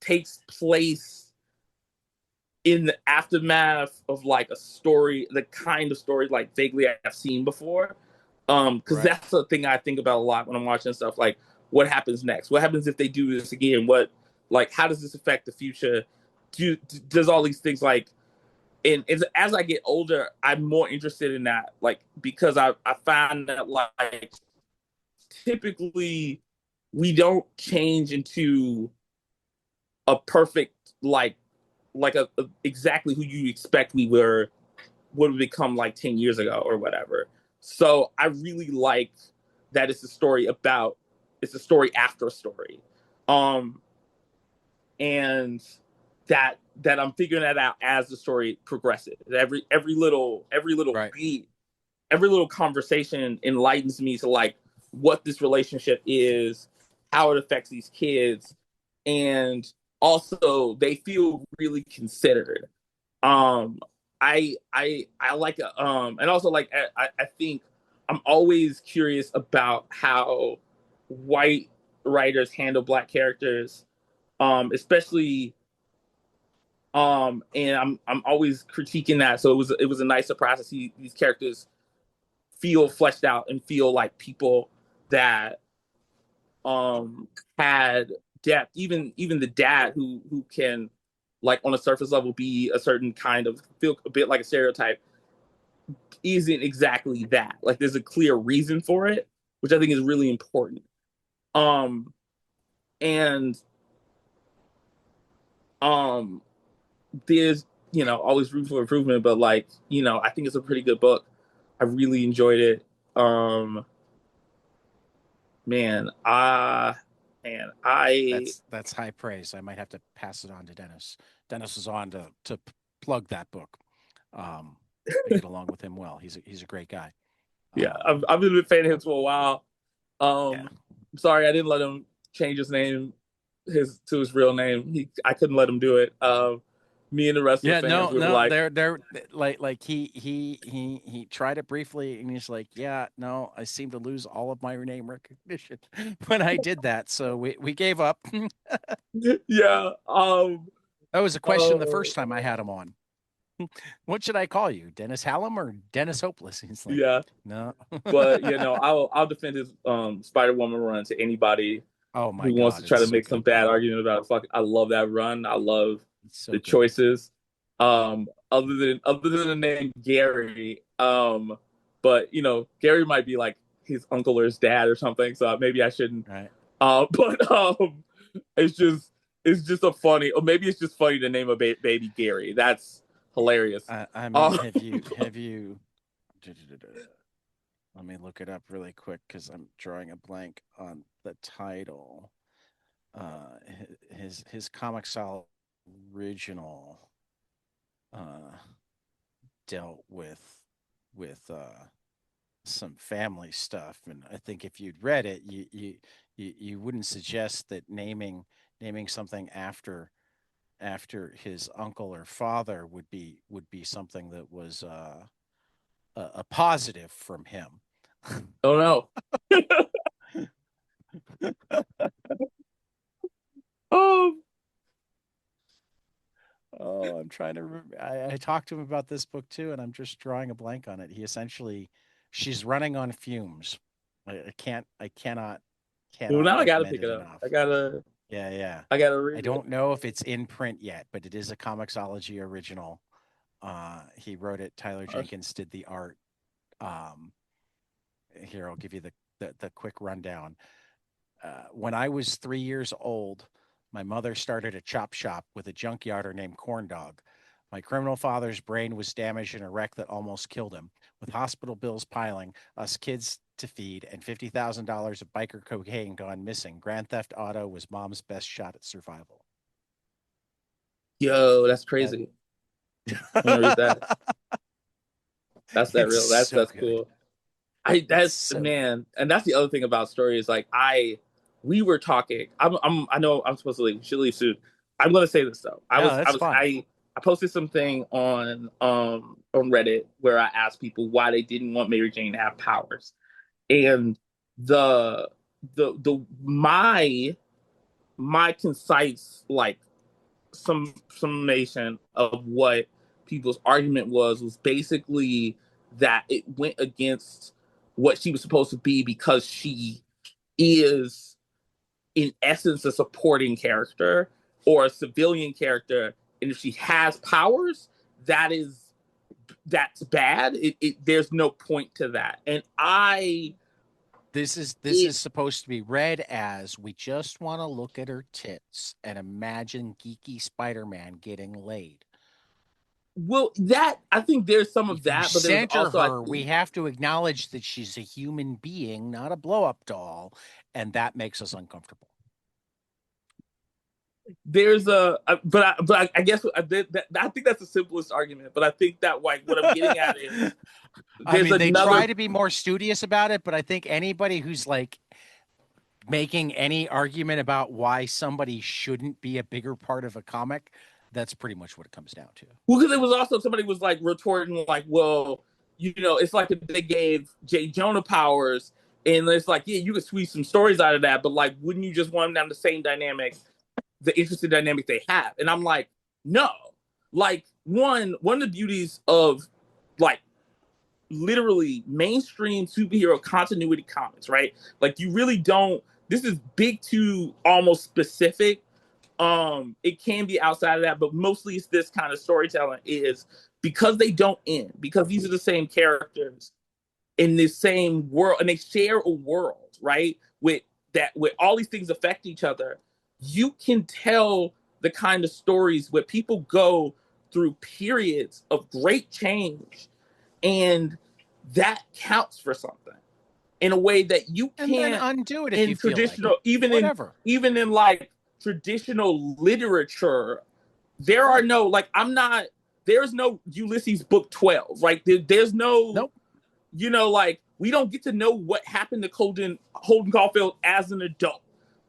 takes place in the aftermath of like a story, the kind of story like vaguely I've seen before. Because Right. that's the thing I think about a lot when I'm watching stuff. Like, what happens next? What happens if they do this again? Like, how does this affect the future? Does all these things like, and as I get older, I'm more interested in that. Like, because I find that like typically we don't change into a perfect like a exactly who you expect we were would have become like 10 years ago or whatever. So I really like that it's a story after a story. Um and that I'm figuring that out as the story progresses. Every little Right. beat, every little conversation enlightens me to like what this relationship is, how it affects these kids, and also they feel really considered. Um, I like and also like I think I'm always curious about how white writers handle black characters, especially and I'm always critiquing that. So it was a nice surprise to see these characters feel fleshed out and feel like people that um had depth. Even the dad who can like on a surface level be a certain kind of feel a bit like a stereotype isn't exactly that. Like there's a clear reason for it, which I think is really important. Um and um there's always room for improvement, but like I think it's a pretty good book. I really enjoyed it. um man uh and I That's high praise. I might have to pass it on to Dennis. Dennis is on to plug that book. Um, I get along with him well. He's a great guy. Yeah, Um, I've been a fan of his for a while. yeah. I'm sorry I didn't let him change his name to his real name. I couldn't let him do it. Me and the rest of the Yeah, fans no, were no, like, they're like he tried it briefly and he's like, yeah, no, I seem to lose all of my name recognition when I did that. So we gave up. yeah, That was a question the uh, first time I had him on. What should I call you? Dennis Hallam or Dennis Hopeless? He's like, yeah. no. But I'll defend his Spider Woman run to anybody Oh my who wants to God, try it's to so make some good. bad argument about it. Fuck, I love that run. I love It's so the good. choices. Other than the name Gary, but Gary might be like his uncle or his dad or something. So maybe I shouldn't. Right. But it's just a funny, or maybe it's just funny to name a baby Gary. That's hilarious. I mean, Uh, have you let me look it up really quick because I'm drawing a blank on the title. His comic style original uh, dealt with some family stuff, and I think if you'd read it, you wouldn't suggest that naming something after his uncle or father would be something that was a positive from him. oh no. Um, Oh, I'm trying to remember. I talked to him about this book too, and I'm just drawing a blank on it. He essentially, she's running on fumes. I Well, cannot now I gotta recommend pick it it up. enough. I Yeah. gotta I read it. don't know if it's in print yet, but it is a Comixology original. He wrote it. Tyler Jenkins did the art. Um, Here, I'll give you the quick rundown. When I was 3 years old, my mother started a chop shop with a junkyarder named Corn Dog. My criminal father's brain was damaged in a wreck that almost killed him. With hospital bills piling, us kids to feed, and $50,000 of biker cocaine gone missing, Grand Theft Auto was mom's best shot at survival. Yo, that's That crazy. I'm gonna read that. That's that it's real. so That's good. cool. It's That's so good. man, and that's the other thing about story is like we were talking. I know I'm supposed to leave. We should leave soon. I'm gonna say this though. No, that's fine. I posted something on Reddit where I asked people why they didn't want Mary Jane to have powers, and the the my concise like summation of what people's argument was basically that it went against what she was supposed to be because she is in essence a supporting character or a civilian character, and if she has powers, that's bad. There's no point to that, and this is supposed to be read as we just want to look at her tits and imagine geeky Spider-Man getting laid. well, that I think there's some of If you that, but there's center also I her, we think have to acknowledge that she's a human being, not a blow-up doll, and that makes us uncomfortable. there's I guess I think that's the simplest argument. But I think that like what I'm getting at is I there's mean, they try another. to be more studious about it, but I think anybody who's like making any argument about why somebody shouldn't be a bigger part of a comic, that's pretty much what it comes down to. Well, because it was also somebody was like retorting like, well, it's like if they gave Jay Jonah powers, and it's like, yeah, you could squeeze some stories out of that, but like, wouldn't you just want them to have the same dynamic, the interesting dynamic they have? And I'm like, no. Like one of the beauties of like literally mainstream superhero continuity comics, right? Like you really don't. This is big to almost specific. It can be outside of that, but mostly it's this kind of storytelling is because they don't end, because these are the same characters in the same world and they share a world, right? With all these things affect each other, you can tell the kind of stories where people go through periods of great change, and that counts for something in a way that you And then can't undo it if you in feel like it. traditional, Whatever. even in like traditional literature. There are no like I'm not there's no Ulysses book 12, right? There's no, Nope. like we don't get to know what happened to Holden Caulfield as an adult.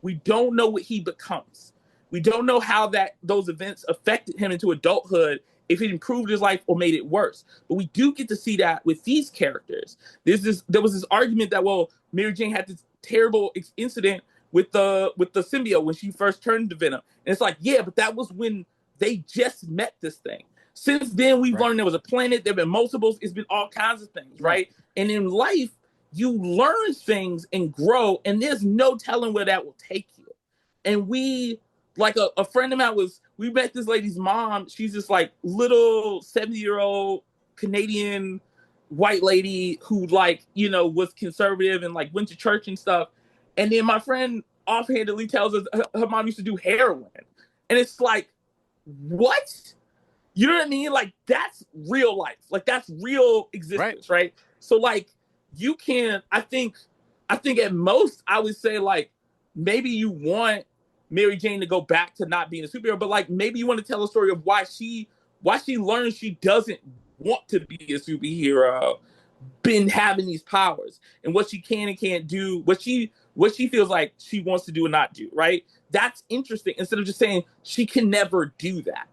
We don't know what he becomes. We don't know how that those events affected him into adulthood, if it improved his life or made it worse. But we do get to see that with these characters. There was this argument that, well, Mary Jane had this terrible incident with the symbiote when she first turned to Venom. And it's like, yeah, but that was when they just met this thing. Since then, we've Right. learned there was a planet, there have been multiples, it's been all kinds of things, Right. right? And in life, you learn things and grow, and there's no telling where that will take you. And like a friend of mine we met this lady's mom. She's this like little 70-year-old Canadian white lady who like, was conservative and like went to church and stuff. And then my friend offhandedly tells us her mom used to do heroin. And it's like, what? You know what I mean? Like that's real life. Like that's real existence, right? So like you can I think at most I would say like maybe you want Mary Jane to go back to not being a superhero, but like maybe you want to tell a story of why she learns she doesn't want to be a superhero, been having these powers, and what she can and can't do, what she feels like she wants to do and not do, right? That's interesting. Instead of just saying she can never do that,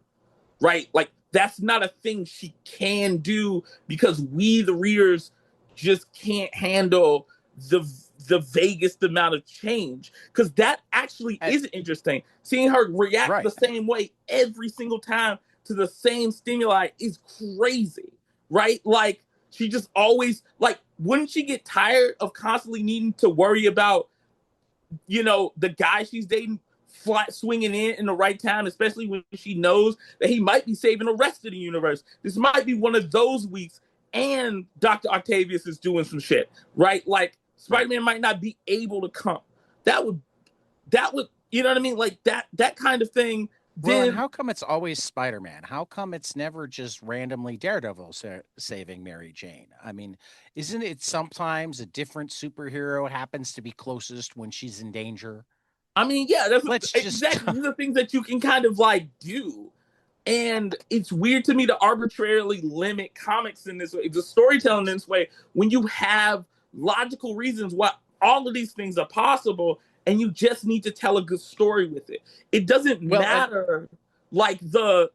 right? Like that's not a thing she can do because we the readers just can't handle the vaguest amount of change, because that actually is interesting. Seeing her react Right. the same way every single time to the same stimuli is crazy, right? Like she just always like, wouldn't she get tired of constantly needing to worry about, the guy she's dating swinging in the right time, especially when she knows that he might be saving the rest of the universe. This might be one of those weeks, and Dr. Octavius is doing some shit, right? Like Spider-Man might not be able to come. That would, you know what I mean? Like that kind of thing. Well, and Then how come it's always Spider-Man? How come it's never just randomly Daredevil saving Mary Jane? I mean, isn't it sometimes a different superhero happens to be closest when she's in danger? I mean, yeah, that's Let's just exactly the things that you can kind of like do. And it's weird to me to arbitrarily limit comics in this way, the storytelling in this way, when you have logical reasons why all of these things are possible, and you just need to tell a good story with it. It doesn't matter. Like the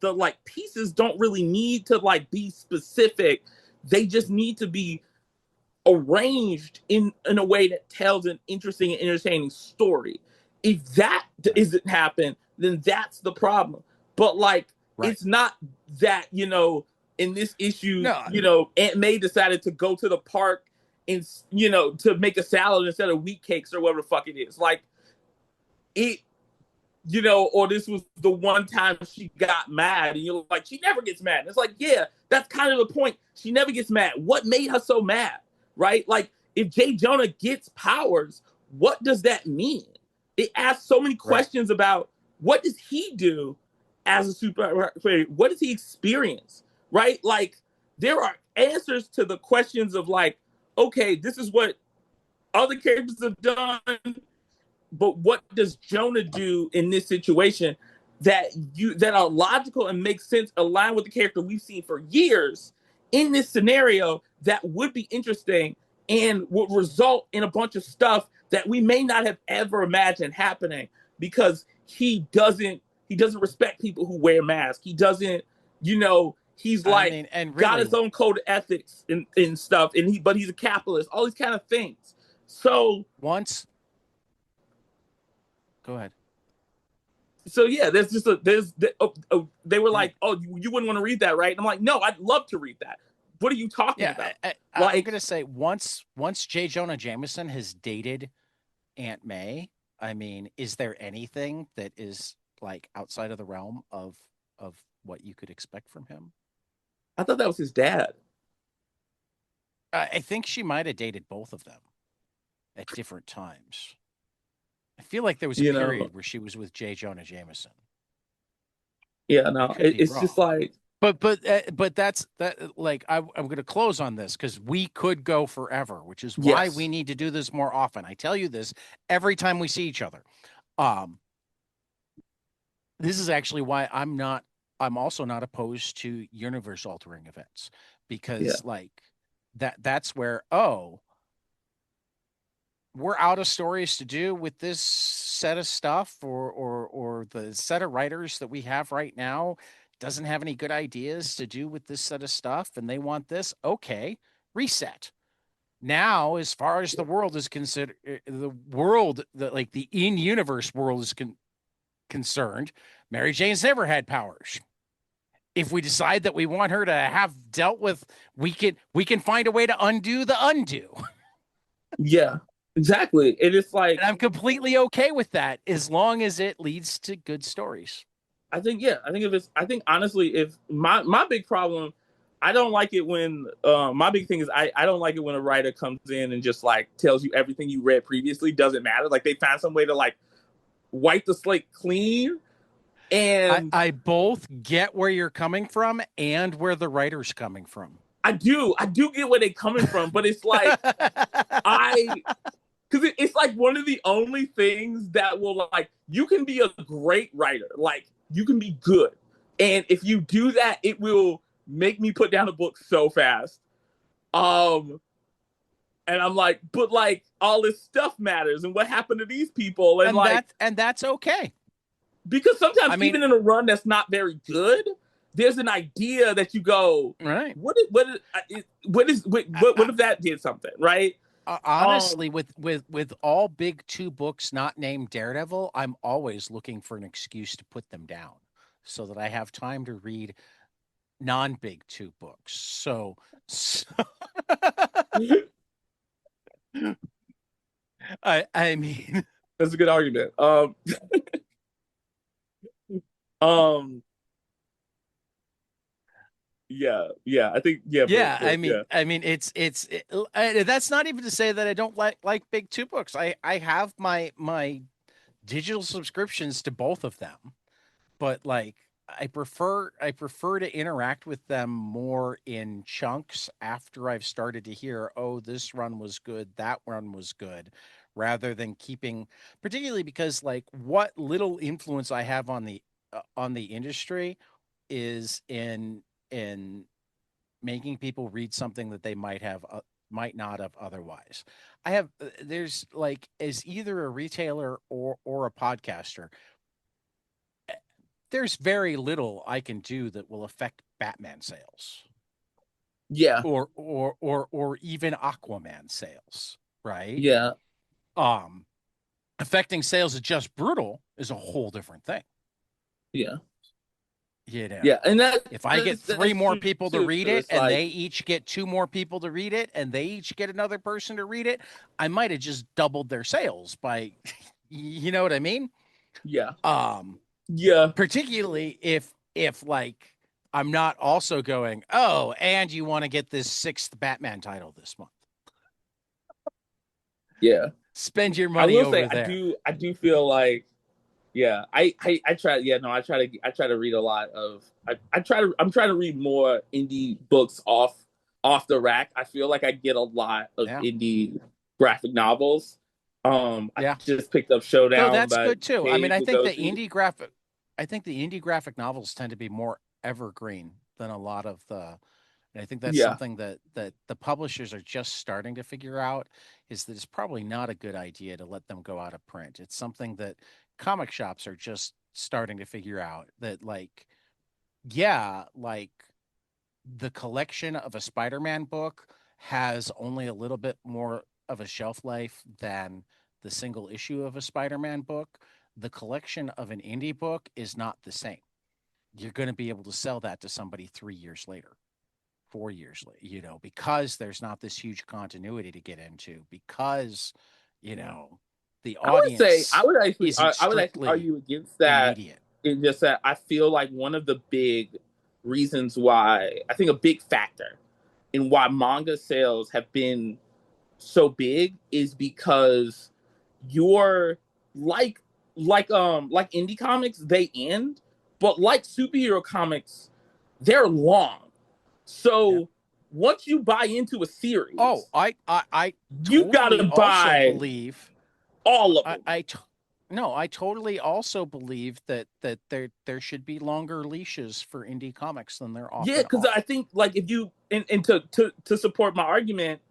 like pieces don't really need to like be specific. They just need to be arranged in a way that tells an interesting and entertaining story. If that doesn't happen, then that's the problem. But like, it's not that, in this issue, Aunt May decided to go to the park and, to make a salad instead of wheat cakes or whatever the fuck it is. Like it, or this was the one time she got mad, and you're like, she never gets mad. And it's like, yeah, that's kind of the point. She never gets mad. What made her so mad? Right? Like, if Jay Jonah gets powers, what does that mean? It asks so many questions about what does he do as a superhero? What does he experience? Right? Like, there are answers to the questions of like, okay, this is what other characters have done, but what does Jonah do in this situation that are logical and make sense, align with the character we've seen for years in this scenario that would be interesting and would result in a bunch of stuff that we may not have ever imagined happening, because he doesn't respect people who wear masks. He doesn't, he's like, and really, got his own code of ethics and stuff, but he's a capitalist, all these kind of things. So go ahead. So yeah, they were like, oh, you wouldn't want to read that, right? And I'm like, no, I'd love to read that. What are you talking about? I'm gonna say once J. Jonah Jameson has dated Aunt May, I mean, is there anything that is like outside of the realm of what you could expect from him? I thought that was his dad. I think she might have dated both of them at different times. I feel like there was a period where she was with J. Jonah Jameson. Yeah, no, it's just like, but that's that. Like, I'm going to close on this because we could go forever, which is why we need to do this more often. I tell you this every time we see each other. This is actually why I'm also not opposed to universe altering events, because like that's where, we're out of stories to do with this set of stuff, or the set of writers that we have right now doesn't have any good ideas to do with this set of stuff, and they want this. Okay, reset. Now, as far as the world is considered, the in-universe world is concerned, Mary Jane's never had powers. If we decide that we want her to have dealt with, we can find a way to undo the undo. Yeah. Exactly. It is like, and I'm completely okay with that as long as it leads to good stories. I think honestly, if my big problem, I don't like it when my big thing is I don't like it when a writer comes in and just like tells you everything you read previously doesn't matter. Like they found some way to like wipe the slate clean. And I both get where you're coming from and where the writer's coming from. I do get where they're coming from, but it's like because it's like one of the only things that will, like, you can be a great writer, like you can be good, and if you do that, it will make me put down a book so fast. And I'm like, but like all this stuff matters, and what happened to these people, and that's okay, because sometimes even in a run that's not very good, there's an idea that you go, right? What if that did something, right? Honestly, with all big 2 books not named Daredevil, I'm always looking for an excuse to put them down. so that I have time to read non-big two books. So I mean, That's a good argument. Um, yeah. I think yeah, yeah, that's not even to say that I don't like big two books. I have my digital subscriptions to both of them, but like I prefer to interact with them more in chunks after I've started to hear, oh, this run was good, that run was good, rather than keeping, particularly because like what little influence I have on the industry is in making people read something that they might not have otherwise. I have there's like as either a retailer or a podcaster, there's very little I can do that will affect Batman sales yeah, or even Aquaman sales, right? yeah, Um Affecting sales of Just Brutal is a whole different thing. yeah, You know, yeah, and if I get three that's more true people to too. read it It's and like they each get two more people to read it and they each get another person to read it, I might have just doubled their sales by you know what I mean? yeah, Um yeah, Particularly if like I'm not also going, oh, and you want to get this sixth Batman title this month. yeah. Spend your I money will say over there. I do feel like yeah, I try yeah, no, I try to read a lot of I'm trying to read more indie books off the rack. I feel like I get a lot of Yeah. indie graphic novels. I Yeah. just picked up No, Showdown that's by good too. I mean, Cave Lugosi. I think the indie graphic novels tend to be more evergreen than a lot of the and I think that's Yeah. something that the publishers are just starting to figure out is that it's probably not a good idea to let them go out of print. It's something that comic shops are just starting to figure out that like yeah, like the collection of a Spider-Man book has only a little bit more of a shelf life than the single issue of a Spider-Man book. The collection of an indie book is not the same. You're going to be able to sell that to somebody 3 years later, 4 years later, because there's not this huge continuity to get into, because, you know, the audience isn't I would actually strictly argue against that. immediate. In just that I feel like one of the big reasons why I think a big factor in why manga sales have been so big is because you're like like indie comics, they end, but like superhero comics, they're long. Yeah. So once you buy into a Oh, series, I you totally gotta also buy believe all of I, them. I t- no, I totally also believe that there should be longer leashes for indie comics than there Yeah, often because I are. think like if you and to support my argument,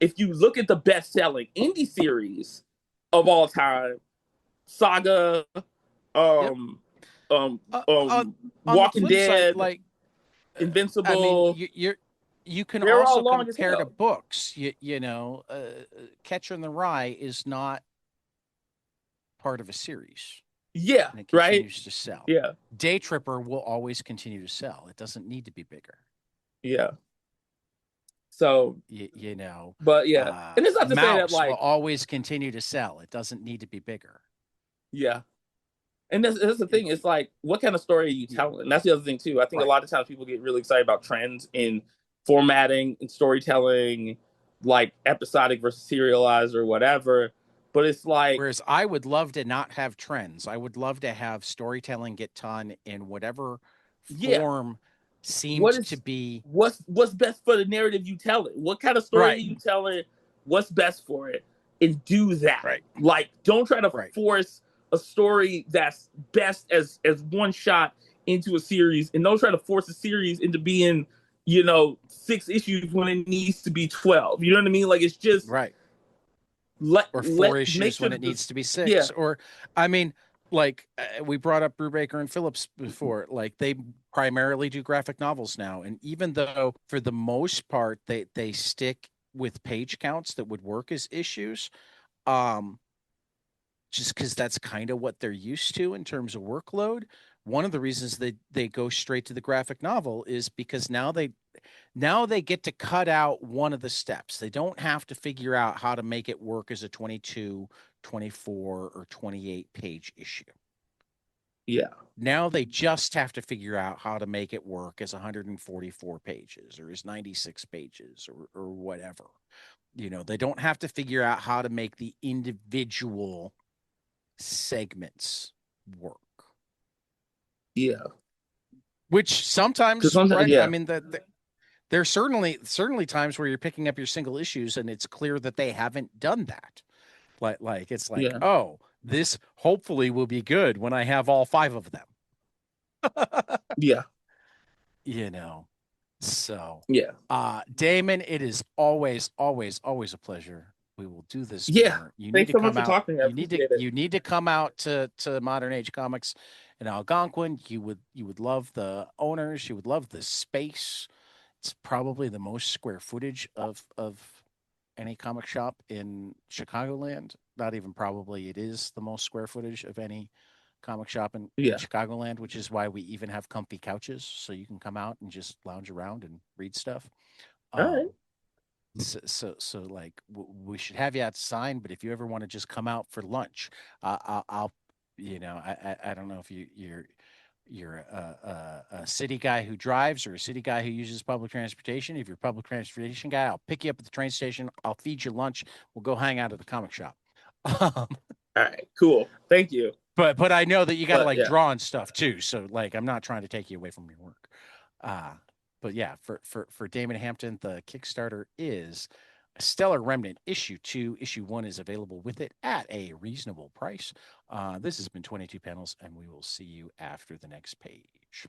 if you look at the best selling indie series of all time, Saga, Yep. um, um, Uh, on um, on the Walking flip side, Dead, like I mean, Invincible, you can they're all also long as compare to hell. books. Catcher in the Rye is not part of a series, Yeah, and it right. continues to sell. Yeah, Day Tripper will always continue to sell. It doesn't need to be bigger. yeah. So, you, you know, but yeah, and it's not to say that Mouse will like always continue to sell. It doesn't need to be bigger. yeah, and that's the It, thing. It's like, what kind of story are you it, telling? That's the other thing too. I think a right. lot of times people get really excited about trends in formatting and storytelling, like episodic versus serialized or whatever. But it's like, Whereas I would love to not have trends. I would love to have storytelling get done in whatever yeah, form seemed what to is be what's best for the narrative you tell it? What kind of story are right. you telling? What's best for it? And do that. Right. Like, don't try to Right. force a story that's best as one shot into a series, and don't try to force a series into being 6 issues when it needs to be 12. You know what I mean? Like, it's just Right. Or four let make issues sure when it that needs this to be yeah six. Or, I mean, like we brought up Brubaker and Phillips before, like they primarily do graphic novels now. And even though for the most part they stick with page counts that would work as issues, um, just because that's kind of what they're used to in terms of workload. one of the reasons they go straight to the graphic novel is because now they get to cut out one of the steps. They don't have to figure out how to make it work as a 22, 24, or 28 page issue. Yeah. Now they just have to figure out how to make it work as 144 pages or as 96 pages or whatever. They don't have to figure out how to make the individual segments work. Yeah. Which Because sometimes, sometimes, right? I yeah, mean, there's certainly times where you're picking up your single issues and it's clear that they haven't done that. Like it's like, yeah, oh, this hopefully will be good when I have all 5 of them. yeah, you know. So, yeah, Damon, it is always, always, always a pleasure. We will do this yeah. more. You need Thanks to so much come for out. talking. I You need to appreciate it. you need to come out to Modern Age Comics in Algonquin. You would love the owners. You would love the space. It's probably the most square footage of any comic shop in Chicagoland. Not even probably, it is the most square footage of any comic shop in Yeah. Chicagoland, which is why we even have comfy couches so you can come out and just lounge around and read stuff. All right. Um, so like we should have you out to sign, but if you ever want to just come out for lunch, I'll I don't know if you're a city guy who drives or a city guy who uses public transportation. If you're a public transportation guy, I'll pick you up at the train station. I'll feed you lunch. We'll go hang out at the comic shop. Um, All right. Cool. Thank you. but I know that you got to But like yeah. draw and stuff too. So like, I'm not trying to take you away from your work. Uh, but yeah, for Daimon Hampton, the Kickstarter is Stellar Remnant issue 2. Issue 1 is available with it at a reasonable price. This has been 22 panels, and we will see you after the next page.